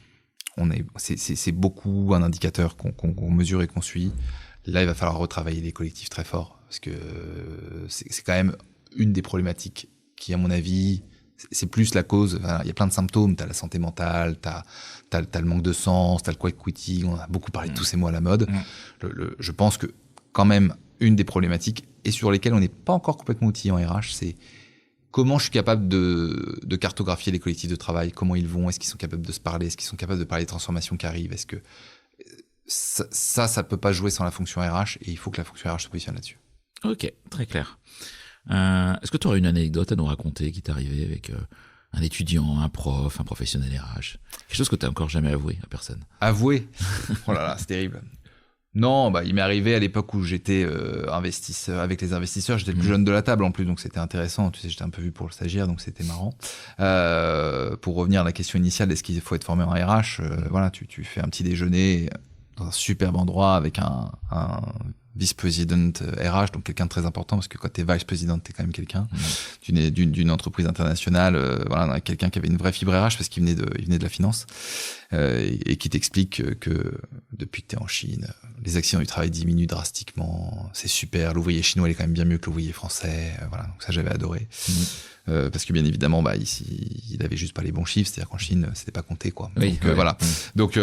Speaker 2: C'est beaucoup un indicateur qu'on mesure et qu'on suit. Là, il va falloir retravailler les collectifs très fort, parce que c'est quand même une des problématiques qui, à mon avis, c'est plus la cause. Voilà, il y a plein de symptômes. T'as la santé mentale, t'as le manque de sens, t'as le quiet quitting. On a beaucoup parlé de tous ces mots à la mode. Je pense que quand même une des problématiques et sur lesquelles on n'est pas encore complètement outillé en RH, c'est comment je suis capable de cartographier les collectifs de travail, comment ils vont, est-ce qu'ils sont capables de se parler, est-ce qu'ils sont capables de parler des transformations qui arrivent, est-ce que ça peut pas jouer sans la fonction RH et il faut que la fonction RH se positionne là-dessus.
Speaker 1: Ok, très clair. Est-ce que tu aurais une anecdote à nous raconter qui t'est arrivée avec un étudiant, un prof, un professionnel RH? Quelque chose que tu n'as encore jamais avoué à personne.
Speaker 2: Avoué? Oh là là, c'est terrible. Non, il m'est arrivé à l'époque où j'étais investisseur avec les investisseurs, j'étais le plus jeune de la table en plus, donc c'était intéressant. Tu sais, j'étais un peu vu pour le stagiaire, donc c'était marrant. Pour revenir à la question initiale, est-ce qu'il faut être formé en RH? Voilà, tu fais un petit déjeuner dans un superbe endroit avec un vice-président RH, donc quelqu'un de très important, parce que quand t'es vice-président, t'es quand même quelqu'un d'une entreprise internationale, voilà, quelqu'un qui avait une vraie fibre RH parce qu'il venait de la finance, et qui t'explique que depuis que t'es en Chine, les accidents du travail diminuent drastiquement, c'est super, l'ouvrier chinois il est quand même bien mieux que l'ouvrier français, voilà, donc ça j'avais adoré. Parce que bien évidemment, ici, il avait juste pas les bons chiffres, c'est-à-dire qu'en Chine, c'était pas compté, quoi.
Speaker 1: Oui,
Speaker 2: donc voilà. Donc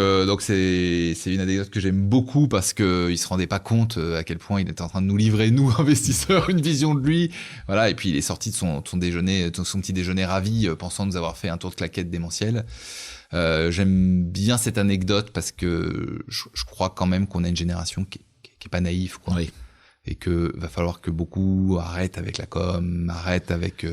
Speaker 2: c'est une anecdote que j'aime beaucoup parce que il se rendait pas compte à quel point il était en train de nous livrer, nous investisseurs, une vision de lui. Voilà. Et puis il est sorti de son déjeuner, de son petit déjeuner ravi, pensant nous avoir fait un tour de claquette démentiel. J'aime bien cette anecdote parce que je crois quand même qu'on a une génération qui est pas naïve, quoi.
Speaker 1: Oui.
Speaker 2: Et que va falloir que beaucoup arrêtent avec la com, arrêtent avec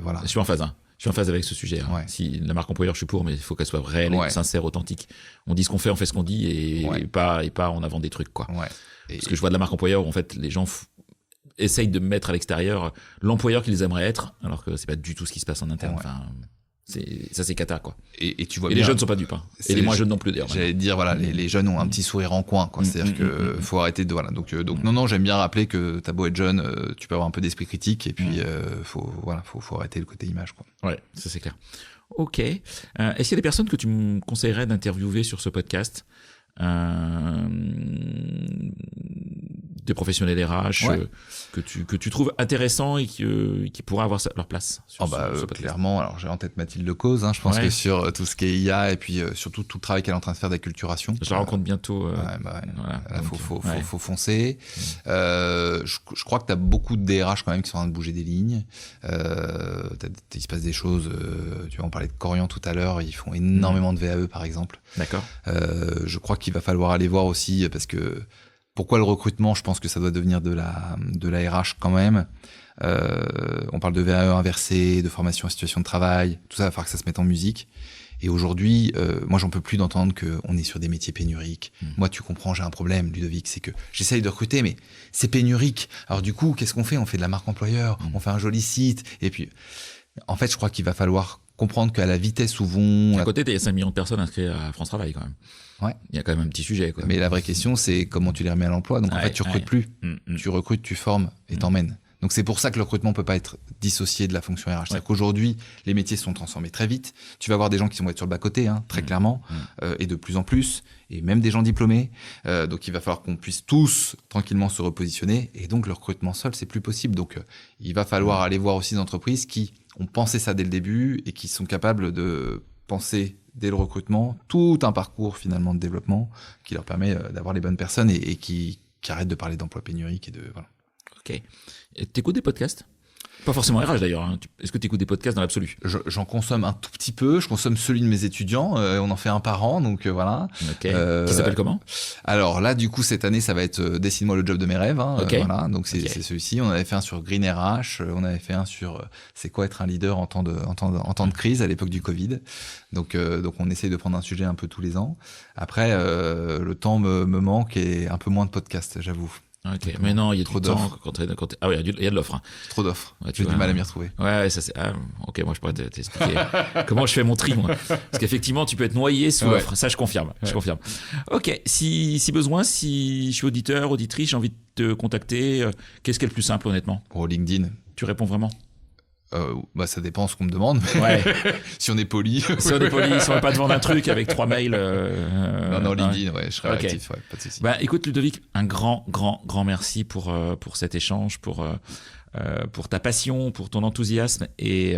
Speaker 2: voilà.
Speaker 1: Je suis en phase, hein. Je suis en phase avec ce sujet. Hein.
Speaker 2: Ouais.
Speaker 1: Si la marque employeur, je suis pour, mais il faut qu'elle soit réelle,
Speaker 2: Ouais.
Speaker 1: sincère, authentique. On dit ce qu'on fait, on fait ce qu'on dit, et pas en avant des trucs, quoi.
Speaker 2: Ouais.
Speaker 1: Parce que je vois de la marque employeur où en fait les gens essayent de mettre à l'extérieur l'employeur qu'ils aimeraient être, alors que c'est pas du tout ce qui se passe en interne.
Speaker 2: Ouais.
Speaker 1: Enfin, c'est cata, quoi.
Speaker 2: Et tu vois
Speaker 1: Et
Speaker 2: bien,
Speaker 1: les jeunes ne sont pas dupes, hein. Et les moins jeunes non plus, d'ailleurs.
Speaker 2: J'allais te dire, voilà, les jeunes ont un petit sourire en coin, quoi. C'est-à-dire que faut arrêter de, voilà. Donc non, j'aime bien rappeler que t'as beau être jeune, tu peux avoir un peu d'esprit critique, et puis faut arrêter le côté image, quoi.
Speaker 1: Ouais, ça c'est clair. Ok. Est-ce qu'il y a des personnes que tu me conseillerais d'interviewer sur ce podcast? Des professionnels RH que tu trouves intéressants et qui pourraient avoir leur place sur ce podcast.
Speaker 2: Clairement, alors j'ai en tête Mathilde Cause, je pense que sur tout ce qui est IA et puis surtout tout le travail qu'elle est en train de faire d'acculturation.
Speaker 1: Je la rencontre bientôt.
Speaker 2: Voilà, là, faut foncer. Je crois que tu as beaucoup de DRH quand même qui sont en train de bouger des lignes. Il se passe des choses, tu vois, on parlait de Corian tout à l'heure, ils font énormément de VAE par exemple.
Speaker 1: D'accord.
Speaker 2: Je crois qu'il va falloir aller voir aussi, parce que pourquoi le recrutement, je pense que ça doit devenir de la RH quand même. On parle de VAE inversé, de formation en situation de travail, tout ça, il va falloir que ça se mette en musique. Et aujourd'hui, moi j'en peux plus d'entendre qu'on est sur des métiers pénuriques. Moi tu comprends, j'ai un problème, Ludovic, c'est que j'essaye de recruter, mais c'est pénurique. Alors du coup, qu'est-ce qu'on fait? On fait de la marque employeur, on fait un joli site, et puis en fait je crois qu'il va falloir comprendre qu'à la vitesse où vont...
Speaker 1: À côté, il y a 5 millions de personnes inscrites à France Travail quand même.
Speaker 2: Ouais.
Speaker 1: Il y a quand même un petit sujet, quoi.
Speaker 2: Mais la vraie question, c'est comment tu les remets à l'emploi. Donc en fait, tu recrutes plus. Tu recrutes, tu formes et t'emmènes. Donc c'est pour ça que le recrutement peut pas être dissocié de la fonction RH. C'est-à-dire qu'aujourd'hui, les métiers se sont transformés très vite. Tu vas avoir des gens qui vont être sur le bas-côté, très clairement, et de plus en plus, et même des gens diplômés. Donc il va falloir qu'on puisse tous tranquillement se repositionner. Et donc le recrutement seul, c'est plus possible. Donc il va falloir aller voir aussi des entreprises qui ont pensé ça dès le début et qui sont capables de penser dès le recrutement tout un parcours finalement de développement qui leur permet d'avoir les bonnes personnes et qui arrêtent de parler d'emploi pénurique et de voilà.
Speaker 1: Ok. T'écoutes des podcasts? Pas forcément RH d'ailleurs. Hein. Est-ce que tu écoutes des podcasts dans l'absolu?
Speaker 2: J'en consomme un tout petit peu. Je consomme celui de mes étudiants. On en fait un par an, donc voilà.
Speaker 1: Ok. Qui s'appelle comment?
Speaker 2: Alors là, du coup, cette année, ça va être Dessine-moi le job de mes rêves. Voilà. Donc c'est celui-ci. On avait fait un sur Green RH. On avait fait un sur c'est quoi être un leader en temps de crise à l'époque du Covid. Donc on essaye de prendre un sujet un peu tous les ans. Après, le temps me manque et un peu moins de podcasts, j'avoue.
Speaker 1: Ok, donc, mais non, il y a trop d'offres. Ah oui, il y a de l'offre.
Speaker 2: Trop d'offres.
Speaker 1: Ouais,
Speaker 2: j'ai du mal à m'y retrouver.
Speaker 1: Ouais, ça c'est. Ok, moi je pourrais t'expliquer comment je fais mon tri, moi. Parce qu'effectivement, tu peux être noyé sous l'offre. Ça, je confirme. Ouais. Je confirme. Ok, si besoin, si je suis auditeur, auditrice, j'ai envie de te contacter, qu'est-ce qui est le plus simple, honnêtement?
Speaker 2: Pour LinkedIn.
Speaker 1: Tu réponds vraiment?
Speaker 2: Ça dépend ce qu'on me demande.
Speaker 1: Ouais.
Speaker 2: Si on est poli.
Speaker 1: Si on est poli, si on va pas te vendre un truc avec 3 mails.
Speaker 2: Non, LinkedIn, je serai réactif, pas de souci.
Speaker 1: Écoute, Ludovic, un grand merci pour cet échange, pour pour ta passion, pour ton enthousiasme et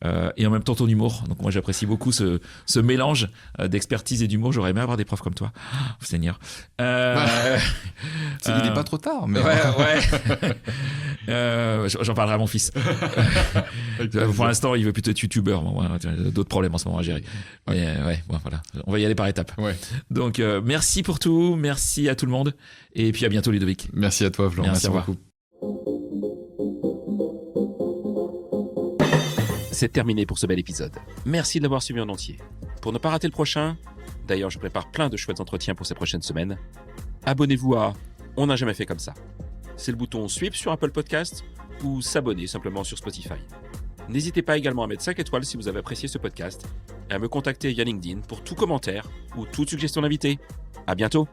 Speaker 1: en même temps ton humour. Donc moi j'apprécie beaucoup ce mélange d'expertise et d'humour. J'aurais aimé avoir des profs comme toi. Oh, Seigneur.
Speaker 2: Il n'est pas trop tard. Mais...
Speaker 1: Ouais. J'en parlerai à mon fils. Pour l'instant, il veut plutôt être youtubeur. Bon, d'autres problèmes en ce moment à gérer. Mais bon, voilà. On va y aller par étapes.
Speaker 2: Ouais.
Speaker 1: Donc merci pour tout. Merci à tout le monde. Et puis à bientôt Ludovic.
Speaker 2: Merci à toi Florent. Merci beaucoup.
Speaker 1: C'est terminé pour ce bel épisode. Merci de l'avoir suivi en entier. Pour ne pas rater le prochain, d'ailleurs je prépare plein de chouettes entretiens pour ces prochaines semaines, abonnez-vous à On n'a jamais fait comme ça. C'est le bouton Suivre sur Apple Podcast ou s'abonner simplement sur Spotify. N'hésitez pas également à mettre 5 étoiles si vous avez apprécié ce podcast et à me contacter via LinkedIn pour tout commentaire ou toute suggestion d'invité. À bientôt.